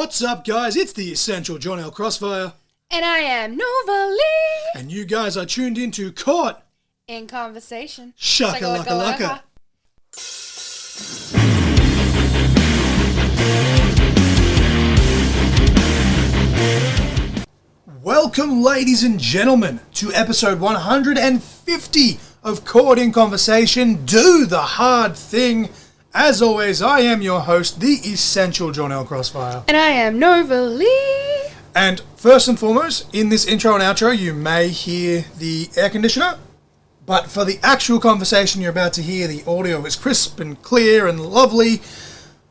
What's up, guys? It's the Essential John L. Crossfire. And I am Nova Lee. And you guys are tuned into Caught In Conversation. Shaka Laka Laka. Welcome, ladies and gentlemen, to episode 150 of Caught in Conversation. Do the hard thing. As always, I am your host, the Essential John L. Crossfire. And I am Nova Lee. And first and foremost, in this intro and outro, you may hear the air conditioner. But for the actual conversation you're about to hear, the audio is crisp and clear and lovely.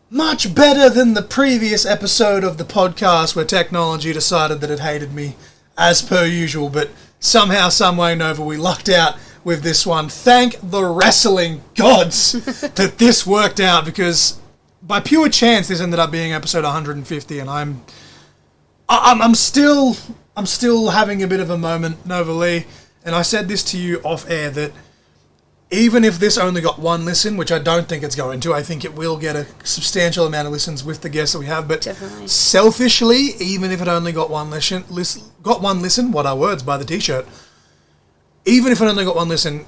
Much better than the previous episode of the podcast where technology decided that it hated me, as per usual. But somehow, someway, Nova, we lucked out with this one. Thank the wrestling gods that this worked out, because by pure chance this ended up being episode 150, and I'm still having a bit of a moment, Nova Lee, and I said this to you off air, that even if this only got one listen, which I don't think it's going to, I think it will get a substantial amount of listens with the guests that we have, but definitely. Selfishly, even if it only got one listen, what are words by the t-shirt, even if it only got one listen,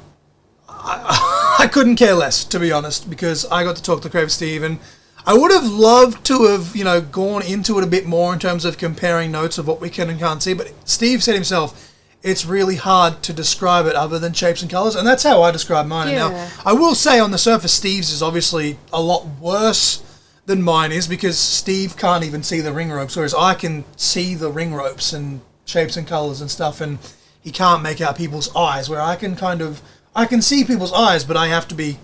I couldn't care less, to be honest, because I got to talk to Crazzy Steve, and I would have loved to have, gone into it a bit more in terms of comparing notes of what we can and can't see, but Steve said himself, it's really hard to describe it other than shapes and colours, and that's how I describe mine. Yeah. Now, I will say on the surface, Steve's is obviously a lot worse than mine is, because Steve can't even see the ring ropes, whereas I can see the ring ropes and shapes and colours and stuff, and he can't make out people's eyes, where I can see people's eyes, but I have to be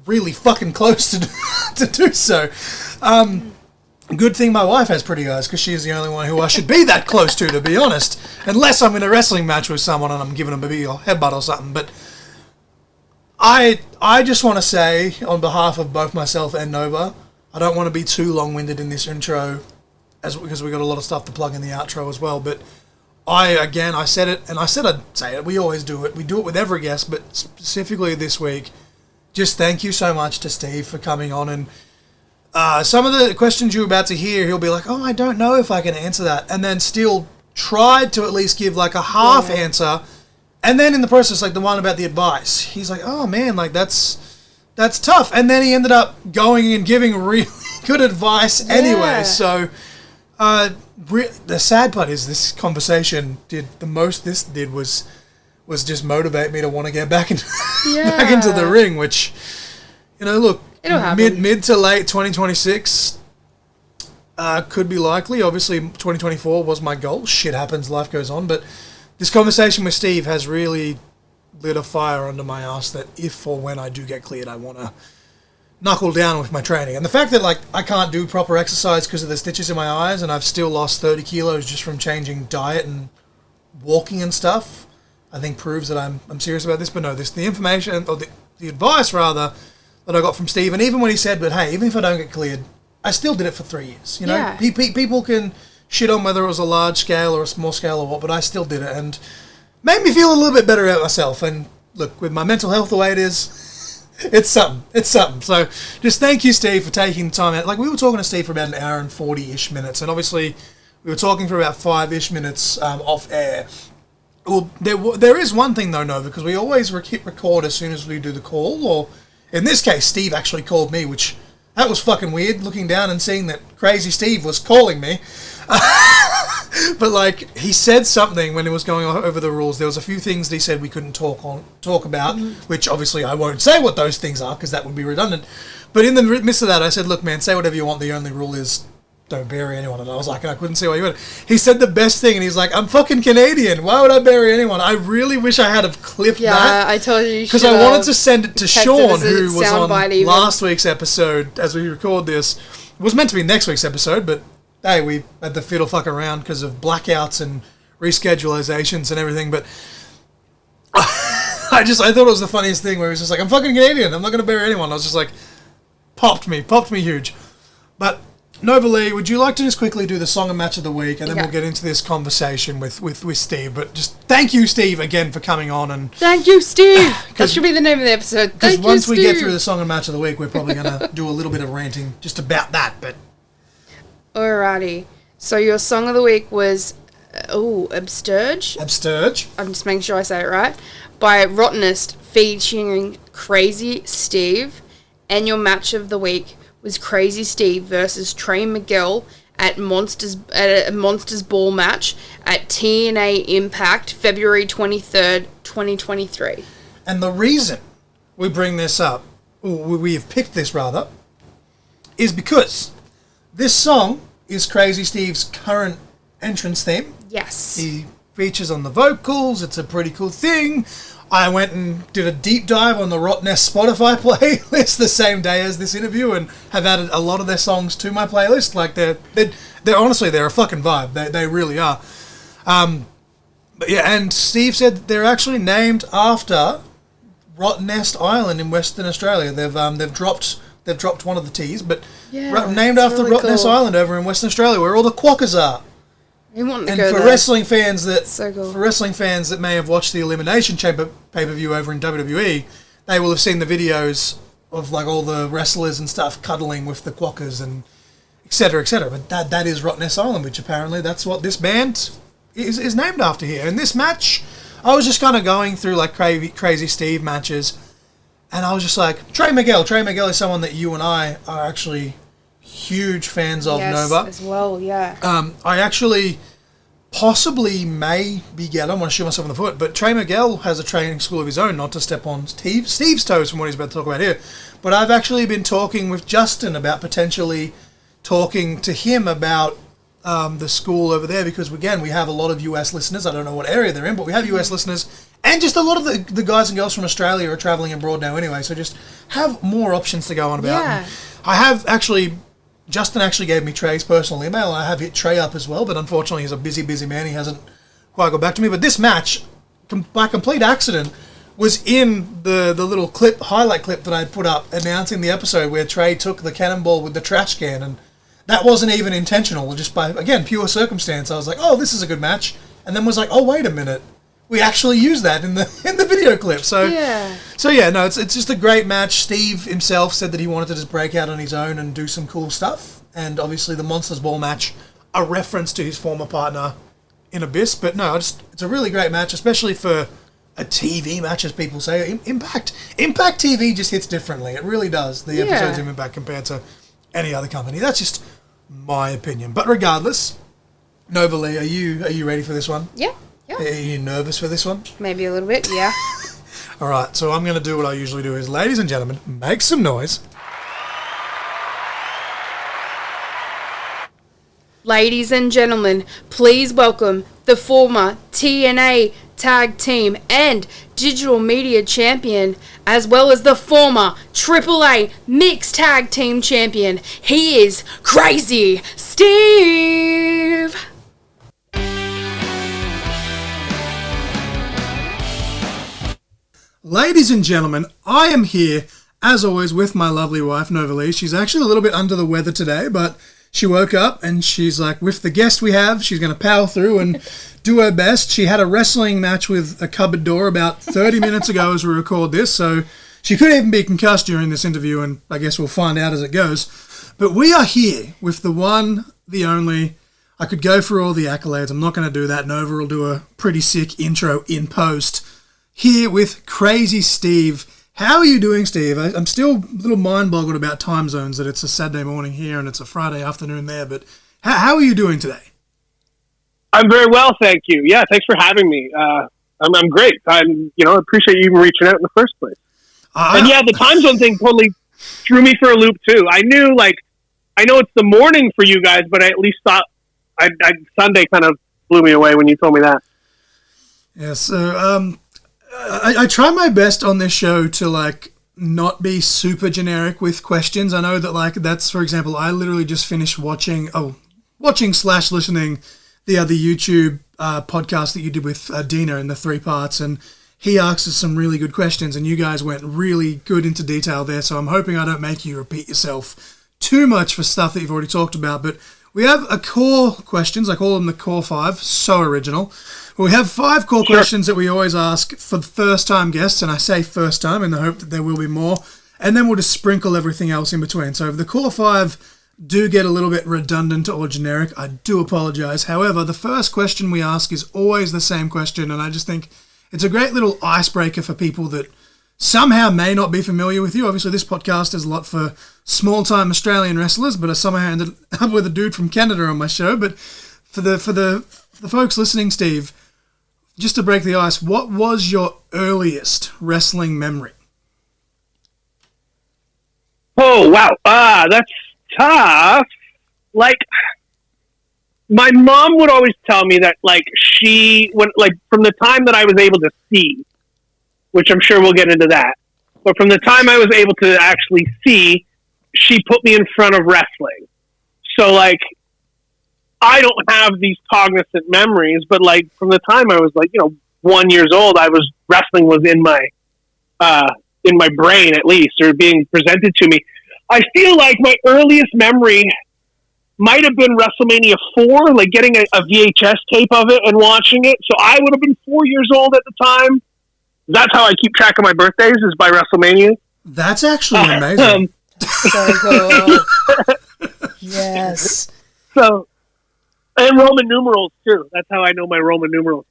really fucking close to do so. Good thing my wife has pretty eyes, because she's the only one who I should be that close to be honest. Unless I'm in a wrestling match with someone and I'm giving them a big headbutt or something. But I just want to say, on behalf of both myself and Nova, I don't want to be too long-winded in this intro, because we've got a lot of stuff to plug in the outro as well, but I said it, and I said I'd say it. We always do it. We do it with every guest, but specifically this week, just thank you so much to Steve for coming on. And some of the questions you're about to hear, he'll be like, oh, I don't know if I can answer that. And then still tried to at least give like a half answer. And then in the process, like the one about the advice, he's like, oh man, like that's tough. And then he ended up going and giving really good advice anyway. So the sad part is this conversation was just motivate me to want to get back into back into the ring, which, look, mid to late 2026 could be likely. Obviously 2024 was my goal. Shit happens, life goes on, but this conversation with Steve has really lit a fire under my ass that if or when I do get cleared, I want to knuckle down with my training. And the fact that I can't do proper exercise because of the stitches in my eyes, and I've still lost 30 kilos just from changing diet and walking and stuff, I think proves that I'm serious about this. But no, the information, or the advice rather, that I got from Steve, and even when he said, but hey, even if I don't get cleared, I still did it for 3 years. People can shit on whether it was a large scale or a small scale or what, but I still did it, and made me feel a little bit better about myself. And look, with my mental health the way it is, it's something. So just thank you, Steve, for taking the time out. We were talking to Steve for about an hour and 40-ish minutes, and obviously we were talking for about 5-ish minutes off air. Well, there is one thing though, Nova, because we always hit record as soon as we do the call, or in this case, Steve actually called me, which that was fucking weird, looking down and seeing that Crazzy Steve was calling me. But he said something when it was going over the rules. There was a few things that he said we couldn't talk about, which obviously I won't say what those things are because that would be redundant. But in the midst of that, I said, look, man, say whatever you want. The only rule is don't bury anyone. And I was like, I couldn't see why you would. He said the best thing, and he's like, I'm fucking Canadian. Why would I bury anyone? I really wish I had have clipped that. Yeah, I told you. Because I wanted to send it to Sean, who was on last week's episode as we record this. It was meant to be next week's episode, but hey, we had to fiddle fuck around because of blackouts and reschedulizations and everything. But I thought it was the funniest thing where he was just like, I'm fucking Canadian. I'm not going to bury anyone. I was just like, popped me huge. But Nova Lee, would you like to just quickly do the song and match of the week, and then we'll get into this conversation with Steve. But just thank you, Steve, again for coming on. And thank you, Steve. That should be the name of the episode. Because once we get through the song and match of the week, we're probably going to do a little bit of ranting just about that. But alrighty. So your song of the week was, Absturge. Absturge. I'm just making sure I say it right. By Rottenest, featuring Crazy Steve. And your match of the week was Crazy Steve versus Trey Miguel at a Monsters Ball match at TNA Impact, February 23rd, 2023. And the reason we bring this up, or we have picked this rather, is because this song is Crazy Steve's current entrance theme. Yes. He features on the vocals. It's a pretty cool thing. I went and did a deep dive on the Rottenest Spotify playlist the same day as this interview and have added a lot of their songs to my playlist. Like, they're honestly, they're a fucking vibe. They really are. But yeah, and Steve said they're actually named after Rottenest Island in Western Australia. They've dropped one of the T's, but named after really Rottenest cool. Island over in Western Australia, where all the quackers are. We want to And go for there. wrestling fans So cool. that may have watched the Elimination Chamber pay-per-view over in WWE, they will have seen the videos of like all the wrestlers and stuff cuddling with the quackers and etc. etc. But that is Rottenest Island, which apparently that's what this band is named after here. And this match, I was just kind of going through like Crazy Steve matches, and I was just like, Trey Miguel is someone that you and I are actually huge fans of, yes, Nova. as well, yeah. I actually possibly I don't want to shoot myself in the foot, but Trey Miguel has a training school of his own, not to step on Steve's toes from what he's about to talk about here. But I've actually been talking with Justin about potentially talking to him about the school over there, because again, we have a lot of US listeners. I don't know what area they're in, but we have US listeners, and just a lot of the guys and girls from Australia are travelling abroad now anyway, so just have more options to go on about. Yeah. And I have actually... Justin actually gave me Trey's personal email, and I have hit Trey up as well, but unfortunately he's a busy man. He hasn't quite got back to me. But this match, by complete accident, was in the little highlight clip that I put up announcing the episode where Trey took the cannonball with the trash can, and that wasn't even intentional, just by, again, pure circumstance. I was like, oh, this is a good match, and then was like, oh, wait a minute. We actually used that in the video clip. So Yeah. It's just a great match. Steve himself said that he wanted to just break out on his own and do some cool stuff. And obviously the Monsters Ball match, a reference to his former partner in Abyss. But no, it's a really great match, especially for a TV match, as people say. Impact TV just hits differently. It really does. The episodes of Impact compared to any other company. That's just my opinion. But regardless, Nova Lee, are you ready for this one? Yeah. Are you nervous for this one? Maybe a little bit, yeah. All right, so I'm going to do what I usually do is, ladies and gentlemen, make some noise. Ladies and gentlemen, please welcome the former TNA Tag Team and Digital Media Champion, as well as the former AAA Mixed Tag Team Champion. He is Crazy Steve! Ladies and gentlemen, I am here, as always, with my lovely wife, Nova Lee. She's actually a little bit under the weather today, but she woke up and she's like, with the guest we have, she's going to power through and do her best. She had a wrestling match with a cupboard door about 30 minutes ago as we record this, so she could even be concussed during this interview, and I guess we'll find out as it goes. But we are here with the one, the only... I could go through all the accolades. I'm not going to do that. Nova will do a pretty sick intro in post. Here with Crazy Steve. How are you doing, Steve? I'm still a little mind-boggled about time zones, that it's a Saturday morning here and it's a Friday afternoon there, but how are you doing today? I'm very well, thank you. Yeah, thanks for having me. I'm great. Appreciate you even reaching out in the first place. And yeah, the time zone thing totally threw me for a loop too. I know it's the morning for you guys, but I at least thought Sunday kind of blew me away when you told me that. Yeah, so I try my best on this show to not be super generic with questions. I know that that's, for example, I literally just finished watching / listening the other YouTube podcast that you did with Dina in the 3 parts, and he asked us some really good questions, and you guys went really good into detail there. So I'm hoping I don't make you repeat yourself too much for stuff that you've already talked about. But we have a core questions. I call them the core 5. So original. We have 5 core questions that we always ask for the first-time guests, and I say first time in the hope that there will be more, and then we'll just sprinkle everything else in between. So the core 5, do get a little bit redundant or generic, I do apologize. However, the first question we ask is always the same question, and I just think it's a great little icebreaker for people that somehow may not be familiar with you. Obviously, this podcast is a lot for small-time Australian wrestlers, but I somehow ended up with a dude from Canada on my show. But for the folks listening, Steve, just to break the ice, what was your earliest wrestling memory? Oh, wow. That's tough. Like, my mom would always tell me that, like, from the time that I was able to see, which I'm sure we'll get into that. But from the time I was able to actually see, she put me in front of wrestling. So, like, I don't have these cognizant memories, but, like, from the time I was, like, 1 year old, wrestling was in my brain, at least, or being presented to me. I feel like my earliest memory might have been WrestleMania 4, like getting a VHS tape of it and watching it. So I would have been 4 years old at the time. That's how I keep track of my birthdays, is by WrestleMania. That's actually amazing. So cool. Yes. So, and Roman numerals too. That's how I know my Roman numerals.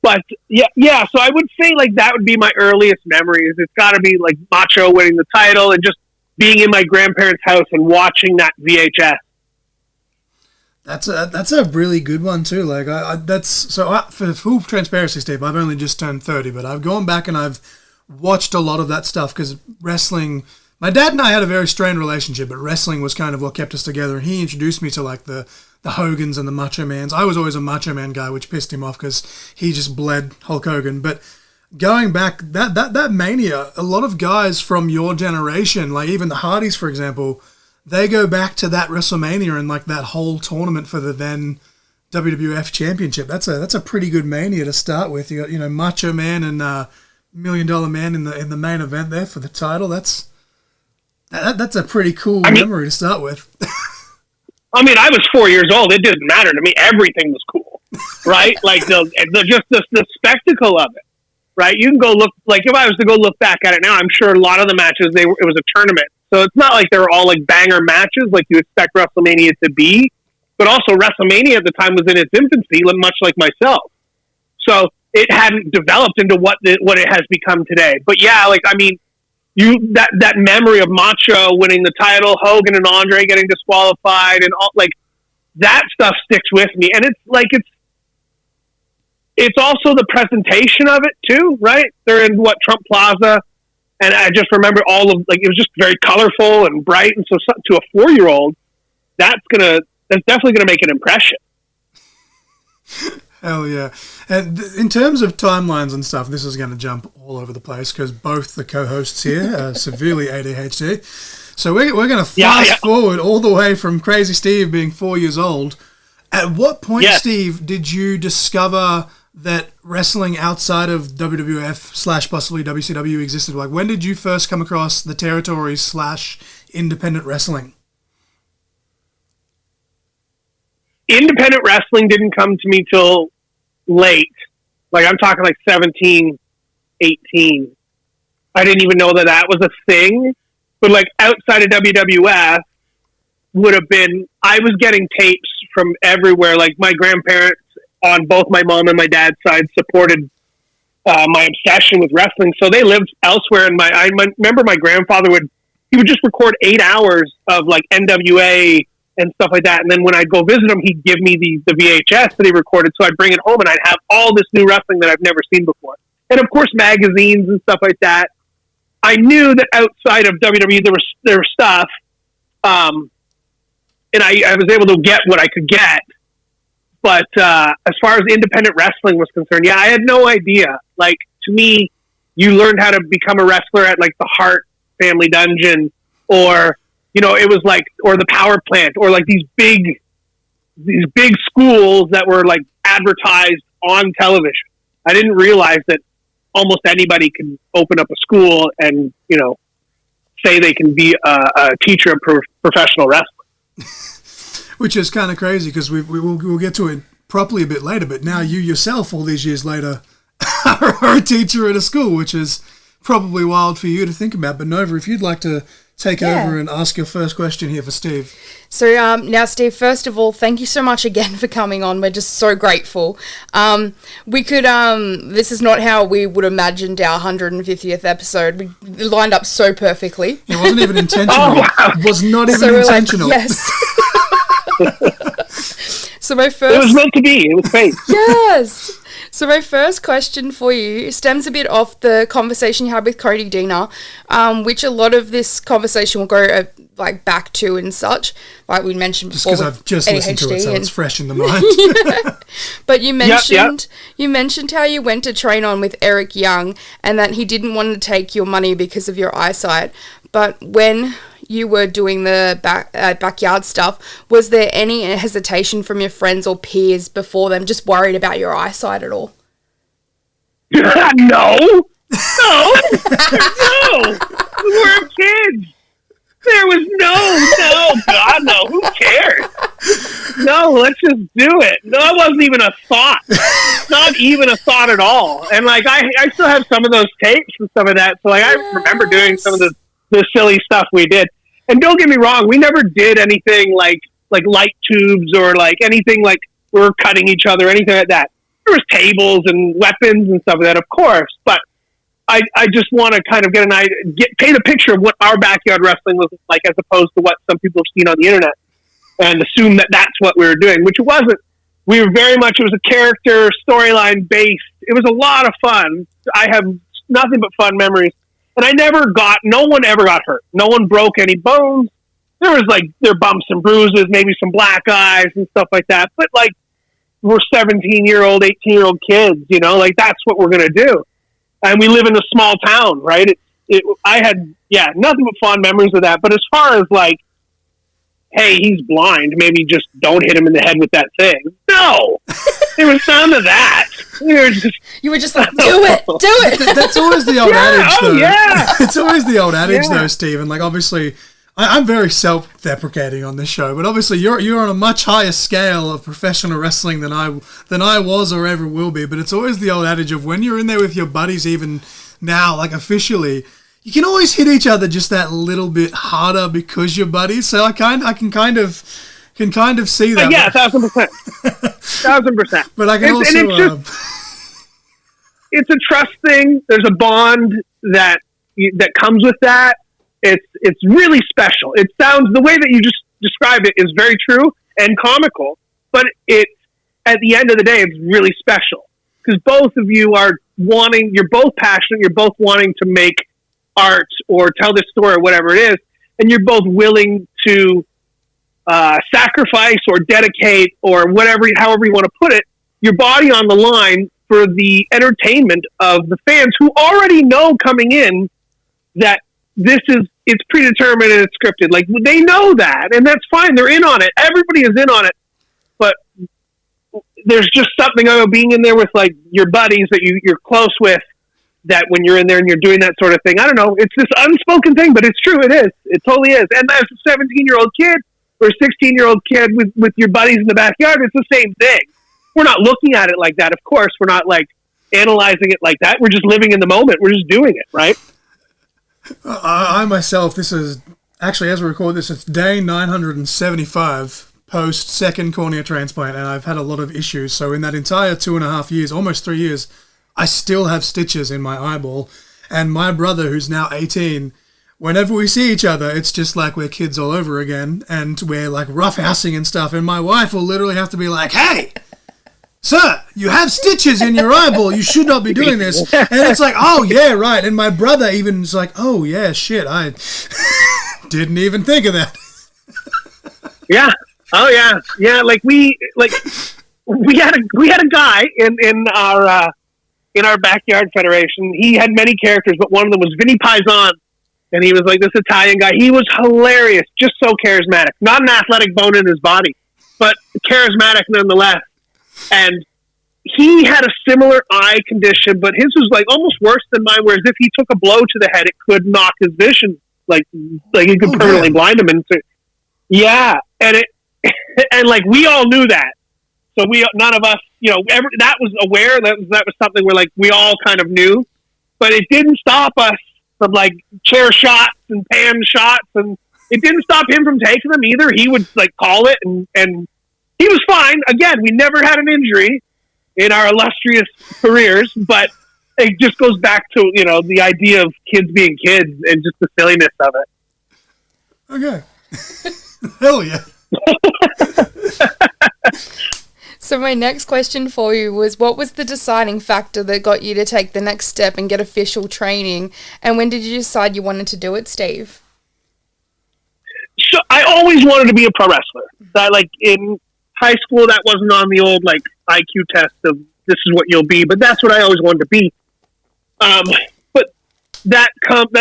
But yeah. So I would say, like, that would be my earliest memories. It's got to be like Macho winning the title and just being in my grandparents' house and watching that VHS. That's a really good one too. Like for full transparency, Steve, I've only just turned 30, but I've gone back and I've watched a lot of that stuff because wrestling. My dad and I had a very strained relationship, but wrestling was kind of what kept us together. And he introduced me to like the Hogans and the Macho Mans. I was always a Macho Man guy, which pissed him off because he just bled Hulk Hogan. But going back, that Mania, a lot of guys from your generation, like even the Hardys, for example, they go back to that WrestleMania and like that whole tournament for the then WWF Championship. That's a pretty good Mania to start with. You got Macho Man and $1 Million Man in the main event there for the title. That's a pretty cool memory to start with. I mean, I was 4 years old. It didn't matter to me. Everything was cool, right? Like the spectacle of it, right? You can go look. Like if I was to go look back at it now, I'm sure a lot of the matches it was a tournament. So it's not like they were all like banger matches like you expect WrestleMania to be, but also WrestleMania at the time was in its infancy, much like myself. So it hadn't developed into what it has become today. But yeah, like, I mean, that memory of Macho winning the title, Hogan and Andre getting disqualified, and all, like, that stuff sticks with me. And it's like it's also the presentation of it too, right? They're in Trump Plaza. And I just remember it was just very colorful and bright. And so to a 4-year-old, that's definitely going to make an impression. Hell yeah. And in terms of timelines and stuff, this is going to jump all over the place because both the co-hosts here are severely ADHD. So we're going to fast forward all the way from Crazy Steve being 4 years old. At what point, Steve, did you discover that wrestling outside of WWF / possibly WCW existed? Like, when did you first come across the territories / independent wrestling? Independent wrestling didn't come to me till late. Like, I'm talking like 17, 18. I didn't even know that was a thing. But like outside of WWF would have been, I was getting tapes from everywhere. Like my grandparents on both my mom and my dad's side supported my obsession with wrestling. So they lived elsewhere. And I remember my grandfather would just record 8 hours of like NWA and stuff like that. And then when I'd go visit him, he'd give me the VHS that he recorded. So I'd bring it home and I'd have all this new wrestling that I've never seen before. And of course, magazines and stuff like that. I knew that outside of WWE, there was stuff. And I was able to get what I could get. But as far as independent wrestling was concerned, I had no idea. Like, to me, you learned how to become a wrestler at like the Hart Family Dungeon, or it was like, or the Power Plant, or like these big schools that were like advertised on television. I didn't realize that almost anybody can open up a school and say they can be a teacher of professional wrestling. Which is kind of crazy because we'll get to it properly a bit later. But now you yourself, all these years later, are a teacher at a school, which is probably wild for you to think about. But Nova, if you'd like to take over and ask your first question here for Steve. So now, Steve, first of all, thank you so much again for coming on. We're just so grateful. We could, this is not how we would imagined our 150th episode. We lined up so perfectly. It wasn't even intentional. Oh, wow. It was not even intentional. Yes. So my first... It was meant to be. It was fate. Yes. So my first question for you stems a bit off the conversation you had with Cody Deaner, which a lot of this conversation will go back to and such, like we mentioned before. Just because I've just listened to it, so it's fresh in the mind. Yeah. But you mentioned how you went to train on with Eric Young and that he didn't want to take your money because of your eyesight. But when you were doing the backyard stuff, was there any hesitation from your friends or peers before them, just worried about your eyesight at all? No. We're kids. There was no, God, no. Who cares? No, let's just do it. No, it wasn't even a thought. Not even a thought at all. And I still have some of those tapes and some of that. So I remember doing some of the silly stuff we did. And don't get me wrong, we never did anything like light tubes or anything like we were cutting each other, anything like that. There was tables and weapons and stuff like that, of course. But I just want to kind of get paint a picture of what our backyard wrestling was like, as opposed to what some people have seen on the internet, and assume that that's what we were doing, which it wasn't. We were very much, it was a character storyline based. It was a lot of fun. I have nothing but fun memories. And no one ever got hurt. No one broke any bones. There was there bumps and bruises, maybe some black eyes and stuff like that. But we're 17-year-old, 18-year-old kids, that's what we're going to do. And we live in a small town, right? I had, nothing but fond memories of that. But as far as hey, he's blind, maybe just don't hit him in the head with that thing. No, there was none of that. You were just like, do it. That's always the old adage, though. Yeah. It's always the old adage, though, Steve. And obviously, I'm very self-deprecating on this show, but obviously you're on a much higher scale of professional wrestling than I was or ever will be. But it's always the old adage of when you're in there with your buddies, even now, officially, you can always hit each other just that little bit harder because you're buddies. So I can kind of see that. Yeah, 1,000%. 1,000%. But I can also. It's a trust thing. There's a bond that comes with that. It's really special. It sounds, the way that you just described it is very true and comical, but at the end of the day, it's really special because both of you you're both passionate. You're both wanting to make art or tell this story or whatever it is, and you're both willing to sacrifice or dedicate or however you want to put it, your body on the line for the entertainment of the fans who already know coming in that it's predetermined and it's scripted. They know that, and that's fine. They're in on it. Everybody is in on it, but there's just something about being in there with your buddies that you're close with, that when you're in there and you're doing that sort of thing, I don't know, it's this unspoken thing, but it's true. It is. It totally is. And as a 17-year-old kid or a 16-year-old kid with your buddies in the backyard, it's the same thing. We're not looking at it like that. Of course, we're not analyzing it like that. We're just living in the moment. We're just doing it, right? I myself, this is actually, as we record this, it's day 975 post second cornea transplant, and I've had a lot of issues. So in that entire 2.5 years, almost 3 years, I still have stitches in my eyeball. And my brother, who's now 18, whenever we see each other, it's just like we're kids all over again, and we're roughhousing and stuff. And my wife will literally have to be like, "Hey, sir, you have stitches in your eyeball. You should not be doing this." And it's like, "Oh, yeah, right." And my brother even is like, "Oh, yeah, shit, I didn't even think of that." Yeah. Oh, yeah. Yeah, we had a guy in our backyard federation. He had many characters, but one of them was Vinny Paisan. And he was this Italian guy. He was hilarious, just so charismatic. Not an athletic bone in his body, but charismatic nonetheless. And he had a similar eye condition, but his was almost worse than mine, whereas if he took a blow to the head, it could knock his vision. It could permanently blind him. And and we all knew that. So none of us, that was aware. That was something where we all kind of knew. but it didn't stop us from like chair shots and pan shots, and it didn't stop him from taking them either. He would like call it, and he was fine. Again, we never had an injury in our illustrious careers, but it just goes back to, you know, the idea of kids being kids and just the silliness of it. Okay. Hell yeah. So my next question for you was, what was the deciding factor that got you to take the next step and get official training? And when did you decide you wanted to do it, Steve? So I always wanted to be a pro wrestler. That, like, in high school, that wasn't on the old like IQ test of this is what you'll be, but that's what I always wanted to be. But that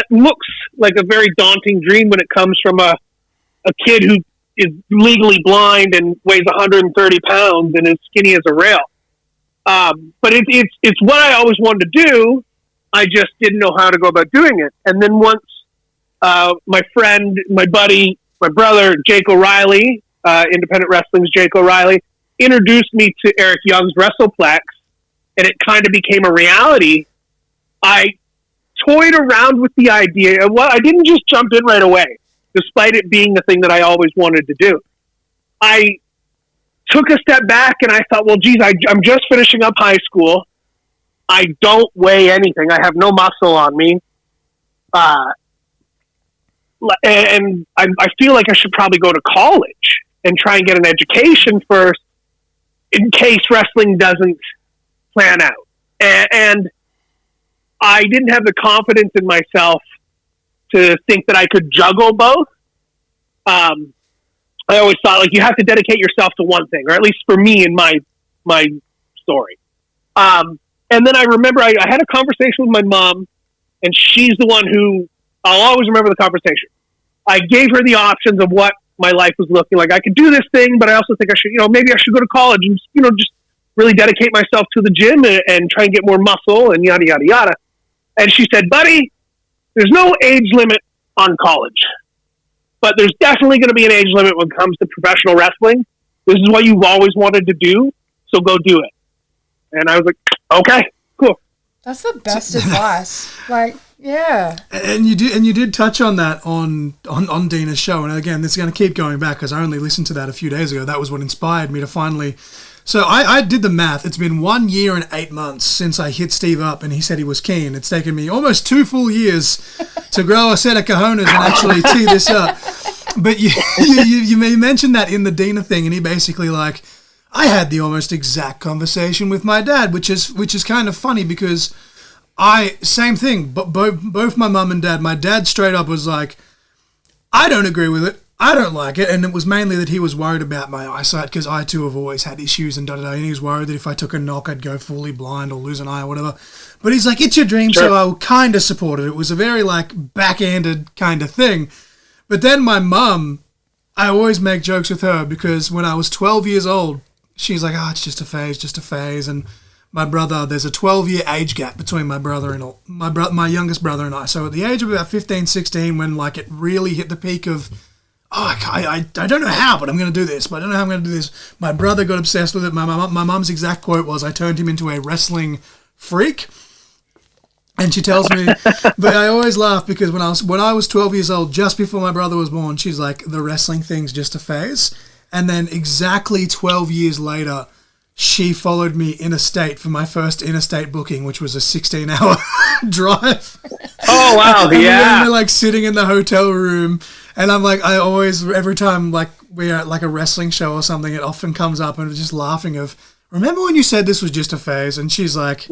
looks like a very daunting dream when it comes from a kid who is legally blind and weighs 130 pounds and is skinny as a rail. But it's what I always wanted to do. I just didn't know how to go about doing it. And then once my friend, my buddy, my brother, Jake O'Reilly, Independent Wrestling's Jake O'Reilly, introduced me to Eric Young's WrestlePlex, and it kind of became a reality. I toyed around with the idea. Well, I didn't just jump in right away, despite it being the thing that I always wanted to do. I took a step back and I thought, well, geez, I'm just finishing up high school. I don't weigh anything. I have no muscle on me. And I feel like I should probably go to college and try and get an education first in case wrestling doesn't plan out. And I didn't have the confidence in myself to think that I could juggle both. I always thought, like, you have to dedicate yourself to one thing, or at least for me in my story. And then I remember I had a conversation with my mom, and she's the one who, I'll always remember the conversation. I gave her the options of what my life was looking like. I could do this thing, but I also think I should, maybe I should go to college and, just really dedicate myself to the gym and try and get more muscle and yada, yada, yada. And she said, buddy, there's no age limit on college, but there's definitely going to be an age limit when it comes to professional wrestling. This is what you've always wanted to do, so go do it. And I was like, okay, cool. That's the best advice. Like, yeah. And you did touch on that on Dina's show. And again, this is going to keep going back because I only listened to that a few days ago. That was what inspired me to finally. So I did the math. It's been 1 year and 8 months since I hit Steve up and he said he was keen. It's taken me almost 2 full years to grow a set of cojones and actually tee this up. But you mentioned that in the Dina thing, and he basically like, I had the almost exact conversation with my dad, which is kind of funny because same thing, but both my mum and dad, my dad straight up was like, I don't agree with it. I don't like it. And it was mainly that he was worried about my eyesight because I too have always had issues and da-da-da. And he was worried that if I took a knock, I'd go fully blind or lose an eye or whatever. But he's like, it's your dream, sure. So I kind of supported it. It was a very like backhanded kind of thing. But then my mum, I always make jokes with her because when I was 12 years old, she's like, it's just a phase. And my brother, there's a 12-year age gap between my youngest brother and I. So at the age of about 15, 16, when like it really hit the peak of, I don't know how, but I'm going to do this. But I don't know how I'm going to do this. My brother got obsessed with it. My mum's exact quote was, I turned him into a wrestling freak. And she tells me, but I always laugh because when I was 12 years old, just before my brother was born, she's like, the wrestling thing's just a phase. And then exactly 12 years later, she followed me interstate for my first interstate booking, which was a 16-hour drive. Oh, wow, and we're like sitting in the hotel room, and I'm like, I always, every time like we're at like a wrestling show or something, it often comes up and we're just laughing of, remember when you said this was just a phase? And she's like,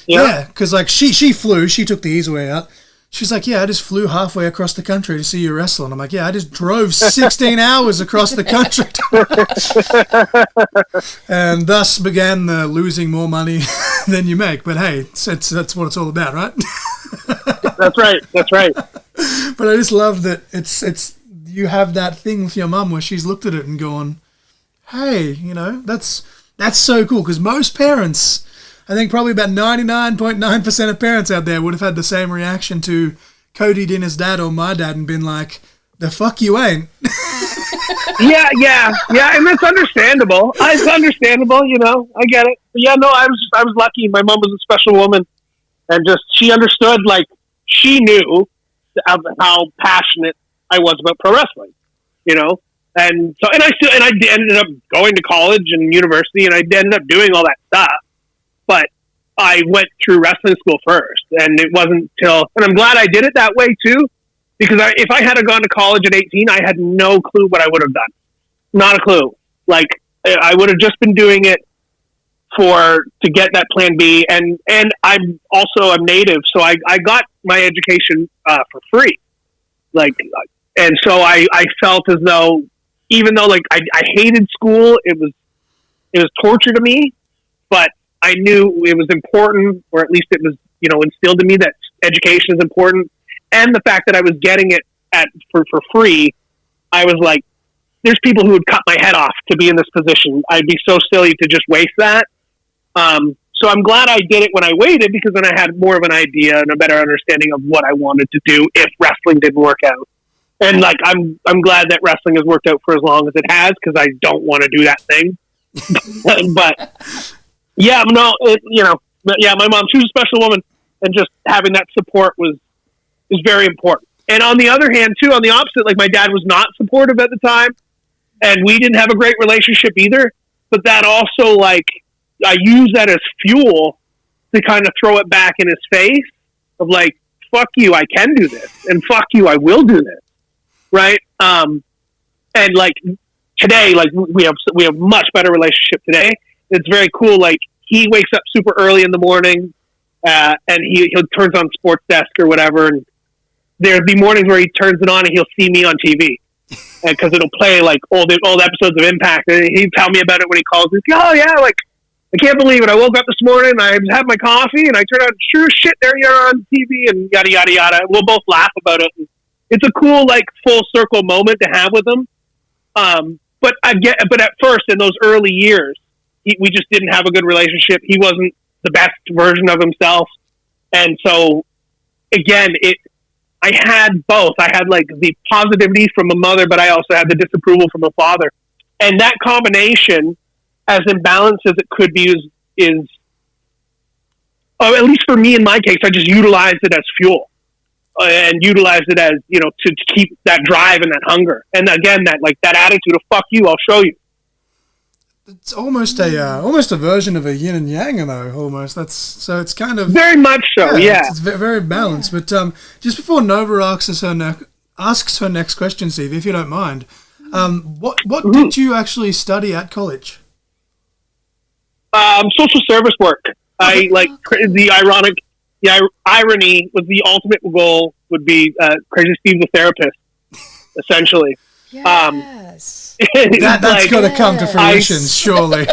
yeah, because like she flew, she took the easy way out. She's like, yeah, I just flew halfway across the country to see you wrestle. And I'm like, yeah, I just drove 16 hours across the country. And thus began the losing more money than you make. But hey, that's what it's all about, right? That's right. But I just love that it's you have that thing with your mum where she's looked at it and gone, hey, that's so cool. Because most parents, I think probably about 99.9% of parents out there would have had the same reaction to Cody Dinner's dad or my dad and been like, the fuck you ain't. Yeah, and that's understandable. It's understandable, I get it. But yeah, no, I was lucky. My mom was a special woman. and just she understood, like she knew how passionate I was about pro wrestling, you know. And so, and I ended up going to college and university, and I ended up doing all that stuff. But I went through wrestling school first, and it wasn't till, and I'm glad I did it that way too, because if I had gone to college at 18, I had no clue what I would have done. Not a clue. Like, I would have just been doing it to get that plan B. And I'm also a native, so I got my education for free. Like, and so I felt as though, even though like I hated school, it was torture to me, but I knew it was important, or at least it was, you know, instilled in me that education is important. And the fact that I was getting it for free, I was like, there's people who would cut my head off to be in this position. I'd be so silly to just waste that. So I'm glad I did it when I waited, because then I had more of an idea and a better understanding of what I wanted to do if wrestling didn't work out. And like, I'm glad that wrestling has worked out for as long as it has, because I don't want to do that thing. But yeah, no, my mom, she was a special woman, and just having that support is very important. And on the other hand, too, on the opposite, like my dad was not supportive at the time, and we didn't have a great relationship either. But that also, like, I use that as fuel to kind of throw it back in his face of like, fuck you, I can do this, and fuck you, I will do this. Right. And like today, like we have much better relationship today. It's very cool. Like, he wakes up super early in the morning, and he turns on Sports Desk or whatever. And there'll be mornings where he turns it on and he'll see me on TV, and cause it'll play like old episodes of Impact. And he'd tell me about it when he calls me. Oh yeah. Like, I can't believe it. I woke up this morning, I had my coffee, and I turned on, sure shit, there you're on TV, and yada, yada, yada. We'll both laugh about it. It's a cool, like, full circle moment to have with him. But at first, in those early years, we just didn't have a good relationship. He wasn't the best version of himself. And so, again, I had both. I had, like, the positivity from a mother, but I also had the disapproval from a father. And that combination, as imbalanced as it could be, is at least for me in my case, I just utilized it as fuel. And utilize it as, you know, to keep that drive and that hunger. And again, that attitude of fuck you, I'll show you. It's almost a version of a yin and yang, though. Almost. It's kind of very much so. Yeah. It's very balanced. Yeah. But just before Nova asks her next question, Steve, if you don't mind, what did you actually study at college? Social service work. I like the ironic. The irony was the ultimate goal would be Crazzy Steve the therapist, essentially. Yes. That's like, got to come to fruition, surely.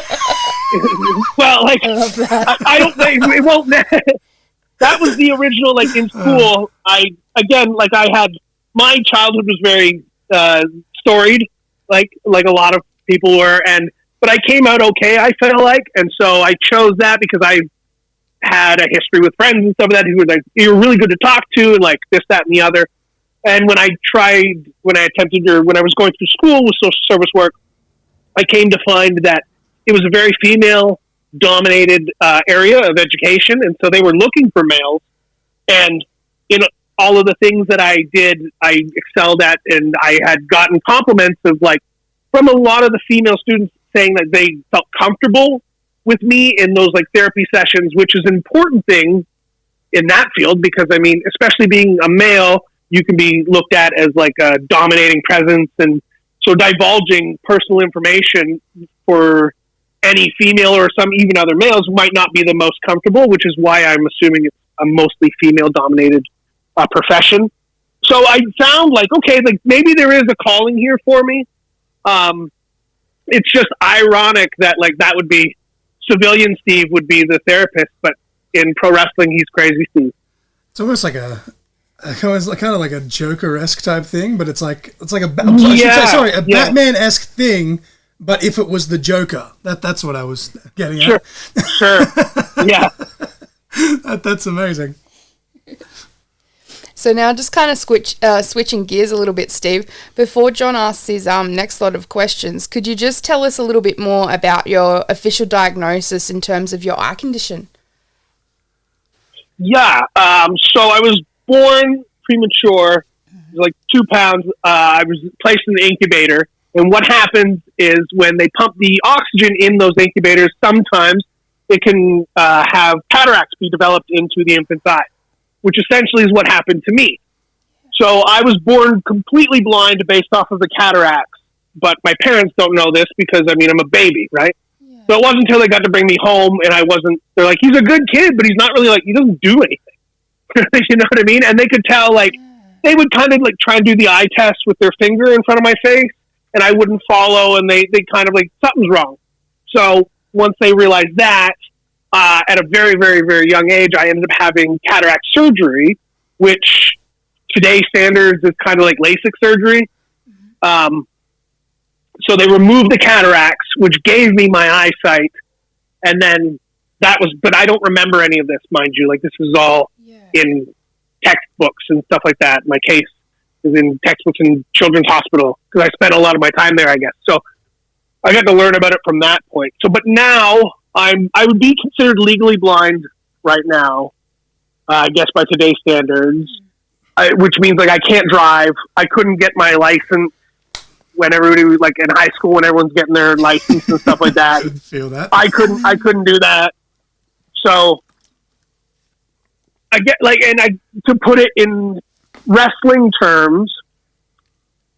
Well, like, I don't think it won't. That was the original, like, in school. I had, my childhood was very storied, like a lot of people were, but I came out okay, I felt like, and so I chose that because I had a history with friends and stuff like that who were like, you're really good to talk to, and like this, that, and the other. And when I was going through school with social service work, I came to find that it was a very female dominated area of education. And so they were looking for males, and in all of the things that I did, I excelled at, and I had gotten compliments of like, from a lot of the female students saying that they felt comfortable with me in those like therapy sessions, which is an important thing in that field, because I mean, especially being a male, you can be looked at as like a dominating presence. And so divulging personal information for any female or some even other males might not be the most comfortable, which is why I'm assuming it's a mostly female dominated profession. So I found like, okay, like maybe there is a calling here for me. It's just ironic that like that would be civilian Steve would be the therapist, but in pro wrestling, he's Crazzy Steve. It's almost like kind of like a Joker-esque type thing, but it's like a Batman-esque thing. But if it was the Joker, that's what I was getting at. Sure, yeah. That's amazing. So now just kind of switching gears a little bit, Steve. Before John asks his next lot of questions, could you just tell us a little bit more about your official diagnosis in terms of your eye condition? Yeah. So I was born premature, like 2 pounds. I was placed in the incubator. And what happens is when they pump the oxygen in those incubators, sometimes it can have cataracts be developed into the infant's eye, which essentially is what happened to me. So I was born completely blind based off of the cataracts, but my parents don't know this because, I mean, I'm a baby, right? Yeah. So it wasn't until they got to bring me home and they're like, he's a good kid, but he's not really he doesn't do anything. You know what I mean? And they could tell, they would kind of try and do the eye test with their finger in front of my face, and I wouldn't follow, and they kind of something's wrong. So once they realized that, at a very, very, very young age, I ended up having cataract surgery, which today's standards is kind of like LASIK surgery. So they removed the cataracts, which gave me my eyesight. And then but I don't remember any of this, mind you. This is all in textbooks and stuff like that. My case is in textbooks in Children's Hospital because I spent a lot of my time there, I guess. So I got to learn about it from that point. So, but now I would be considered legally blind right now, I guess by today's standards, which means I can't drive. I couldn't get my license when everybody was in high school when everyone's getting their license and stuff like that. I feel that. I couldn't do that. So I get to put it in wrestling terms,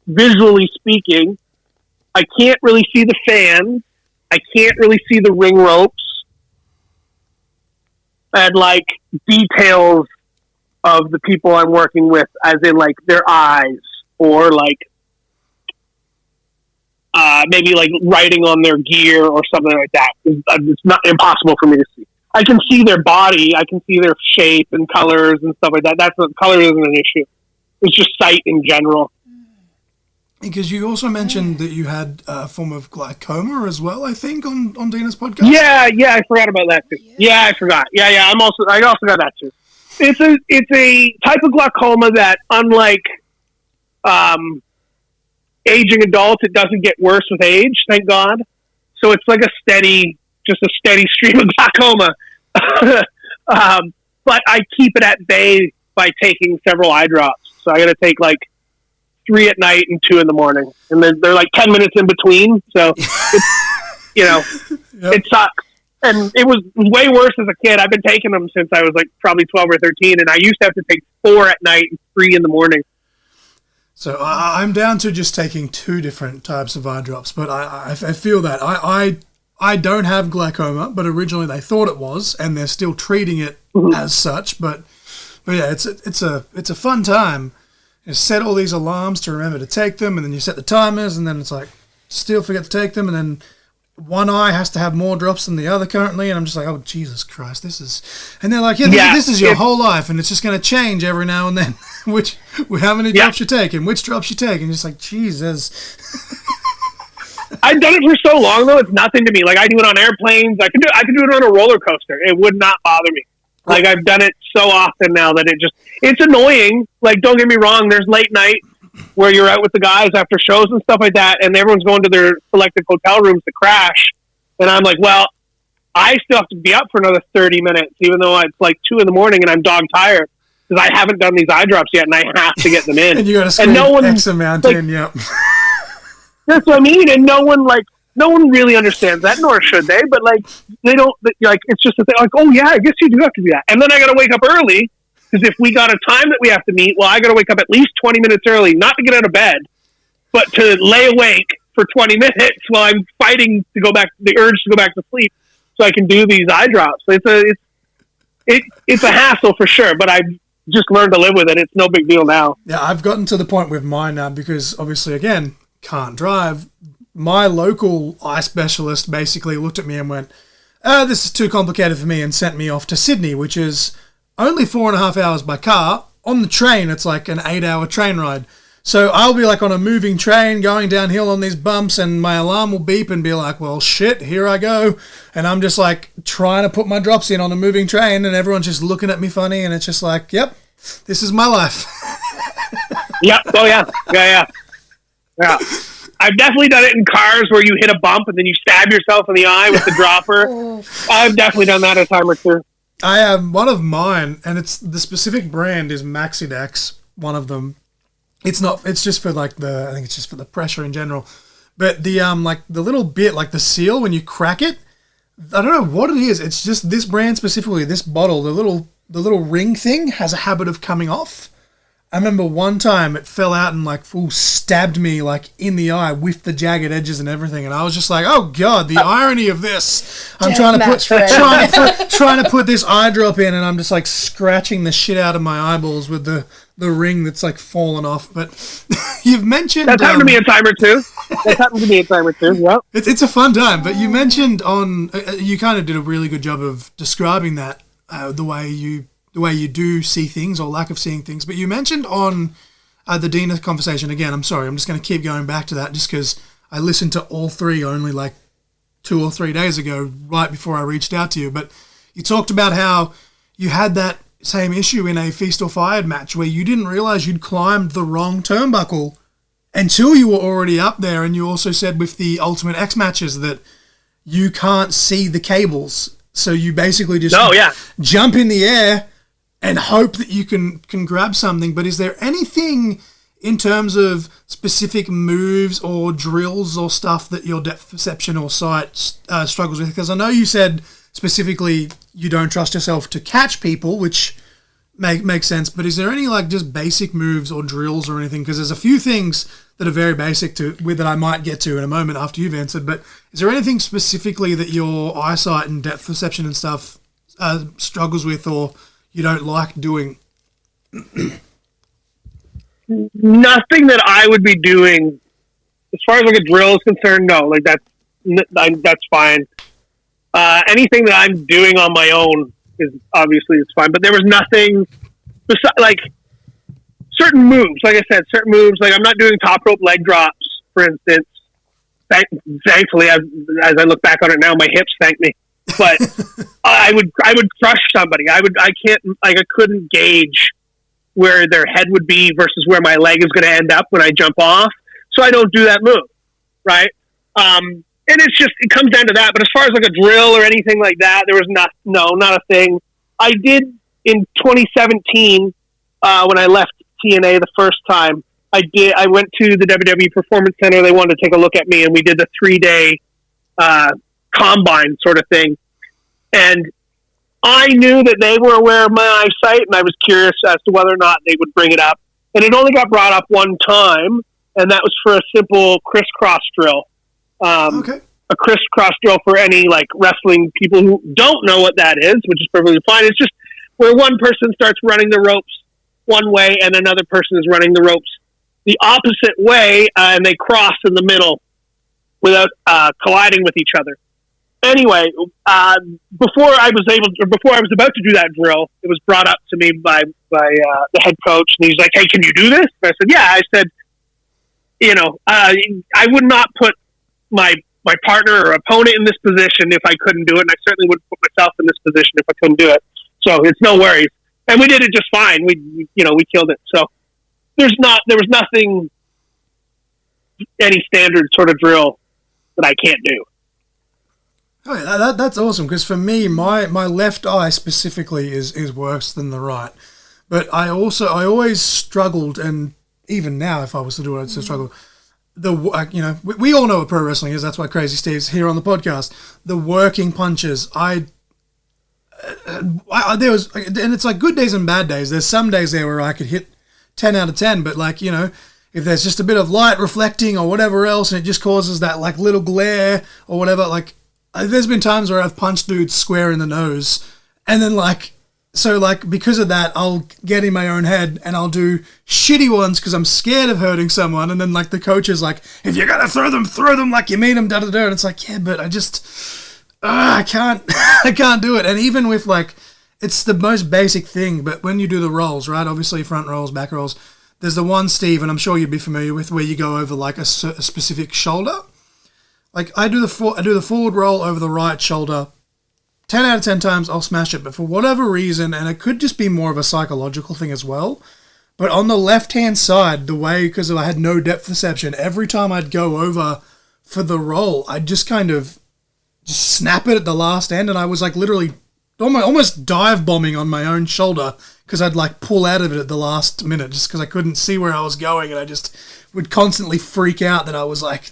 visually speaking, I can't really see the fans. I can't really see the ring ropes and details of the people I'm working with, as in their eyes or maybe writing on their gear or something like that. It's not impossible for me to see. I can see their body. I can see their shape and colors and stuff like that. Color isn't an issue. It's just sight in general. Because you also mentioned that you had a form of glaucoma as well, I think, on Dina's podcast. Yeah, I forgot about that too. Yeah, I forgot. Yeah, I also got that too. It's a type of glaucoma that, unlike aging adults, it doesn't get worse with age, thank God. So it's a steady stream of glaucoma. But I keep it at bay by taking several eye drops. So I got to take 3 at night and 2 in the morning, and then they're 10 minutes in between. So it's, yep. It sucks. And it was way worse as a kid. I've been taking them since I was probably 12 or 13, and I used to have to take 4 at night and 3 in the morning. So I'm down to just taking 2 different types of eye drops, but I feel that I don't have glaucoma, but originally they thought it was, and they're still treating it as such. But yeah, it's a fun time. You set all these alarms to remember to take them, and then you set the timers, and then it's still forget to take them, and then one eye has to have more drops than the other currently, and I'm just oh, Jesus Christ, this is... And they're this is your whole life, and it's just going to change every now and then. How many drops you taking, which drops you taking, just Jesus. I've done it for so long, though, it's nothing to me. I do it on airplanes, I can do it on a roller coaster. It would not bother me. I've done it so often now that it's annoying. Don't get me wrong, there's late night where you're out with the guys after shows and stuff like that, and everyone's going to their selected hotel rooms to crash. And I'm well, I still have to be up for another 30 minutes, even though it's 2 in the morning and I'm dog tired because I haven't done these eye drops yet, and I have to get them in. And you got to scream X amount in, yep. That's what I mean, and no one really understands that, nor should they. But they don't. It's just a thing. Oh yeah, I guess you do have to do that. And then I got to wake up early because if we got a time that we have to meet, well, I got to wake up at least 20 minutes early, not to get out of bed, but to lay awake for 20 minutes while I'm fighting the urge to go back to sleep, so I can do these eye drops. It's a hassle for sure, but I've just learned to live with it. It's no big deal now. Yeah, I've gotten to the point with mine now because obviously, again, can't drive. My local eye specialist basically looked at me and went, this is too complicated for me, and sent me off to Sydney, which is only 4.5 hours by car. On the train, it's an 8-hour train ride. So I'll be on a moving train going downhill on these bumps, and my alarm will beep and be well, shit, here I go. And I'm just trying to put my drops in on a moving train, and everyone's just looking at me funny, and it's just yep, this is my life. Yep. Oh yeah. I've definitely done it in cars where you hit a bump and then you stab yourself in the eye with the dropper. I've definitely done that a time or two. I am one of mine, and it's the specific brand is Maxidex. One of them. It's not. It's just for like I think it's just for the pressure in general. But the like the little bit like the seal when you crack it, I don't know what it is. It's just this brand specifically. This bottle, the little ring thing has a habit of coming off. I remember one time it fell out and like full stabbed me like in the eye with the jagged edges and everything, and I was just like, "Oh God, the irony of this!" I'm trying to put this eye drop in, and I'm just like scratching the shit out of my eyeballs with the ring that's like fallen off. But you've mentioned that's happened to me a time or two. Yep. It's a fun time. But you mentioned you kind of did a really good job of describing that the way you do see things or lack of seeing things. But you mentioned on the Dina conversation, again, I'm sorry, I'm just going to keep going back to that just because I listened to all three only like 2 or 3 days ago, right before I reached out to you. But you talked about how you had that same issue in a Feast or Fired match where you didn't realize you'd climbed the wrong turnbuckle until you were already up there. And you also said with the Ultimate X matches that you can't see the cables. So you basically just jump in the air and hope that you can grab something. But is there anything in terms of specific moves or drills or stuff that your depth perception or sight struggles with? Because I know you said specifically you don't trust yourself to catch people, which makes sense. But is there any like just basic moves or drills or anything? Because there's a few things that are very basic that I might get to in a moment after you've answered. But is there anything specifically that your eyesight and depth perception and stuff struggles with or you don't like doing? Nothing that I would be doing as far as like a drill is concerned. No, like that's fine. Anything that I'm doing on my own is obviously it's fine. But there was nothing like certain moves. Like I said, certain moves. Like I'm not doing top rope leg drops, for instance. Thankfully, as I look back on it now, my hips thank me. But I would crush somebody. I couldn't gauge where their head would be versus where my leg is going to end up when I jump off. So I don't do that move, right? And it comes down to that. But as far as like a drill or anything like that, there was not a thing. I did in 2017 when I left TNA the first time. I went to the WWE Performance Center. They wanted to take a look at me, and we did the 3-day combine sort of thing. And I knew that they were aware of my eyesight, and I was curious as to whether or not they would bring it up. And it only got brought up one time, and that was for a simple crisscross drill. Okay. A crisscross drill, for any like wrestling people who don't know what that is, which is perfectly fine. It's just where one person starts running the ropes one way and another person is running the ropes the opposite way, and they cross in the middle without colliding with each other. Anyway, before I was about to do that drill, it was brought up to me by the head coach, and he's like, "Hey, can you do this?" And I said, "Yeah." I said, I would not put my partner or opponent in this position if I couldn't do it, and I certainly wouldn't put myself in this position if I couldn't do it. So it's no worries, and we did it just fine. We killed it. So there was nothing, any standard sort of drill that I can't do. Oh, yeah, that's awesome, because for me, my left eye specifically is worse than the right. But I always struggled, and even now, if I was to do it, I'd still struggle. We all know what pro wrestling is. That's why Crazy Steve's here on the podcast. The working punches. There was, and it's like good days and bad days. There's some days there where I could hit 10 out of 10, but if there's just a bit of light reflecting or whatever else, and it just causes that like little glare or whatever, there's been times where I've punched dudes square in the nose, and then because of that, I'll get in my own head and I'll do shitty ones because I'm scared of hurting someone, and then the coach is like, "If you're gonna throw them like you mean them, da da da." And it's like, yeah, but I just I can't I can't do it. And even with it's the most basic thing, but when you do the rolls, right? Obviously front rolls, back rolls. There's the one, Steve, and I'm sure you'd be familiar with, where you go over a specific shoulder. I do the forward roll over the right shoulder. 10 out of 10 times I'll smash it, but for whatever reason, and it could just be more of a psychological thing as well, but on the left-hand side, because I had no depth perception, every time I'd go over for the roll, I'd just kind of snap it at the last end, and I was literally almost dive bombing on my own shoulder because I'd like pull out of it at the last minute just because I couldn't see where I was going, and I just would constantly freak out that I was like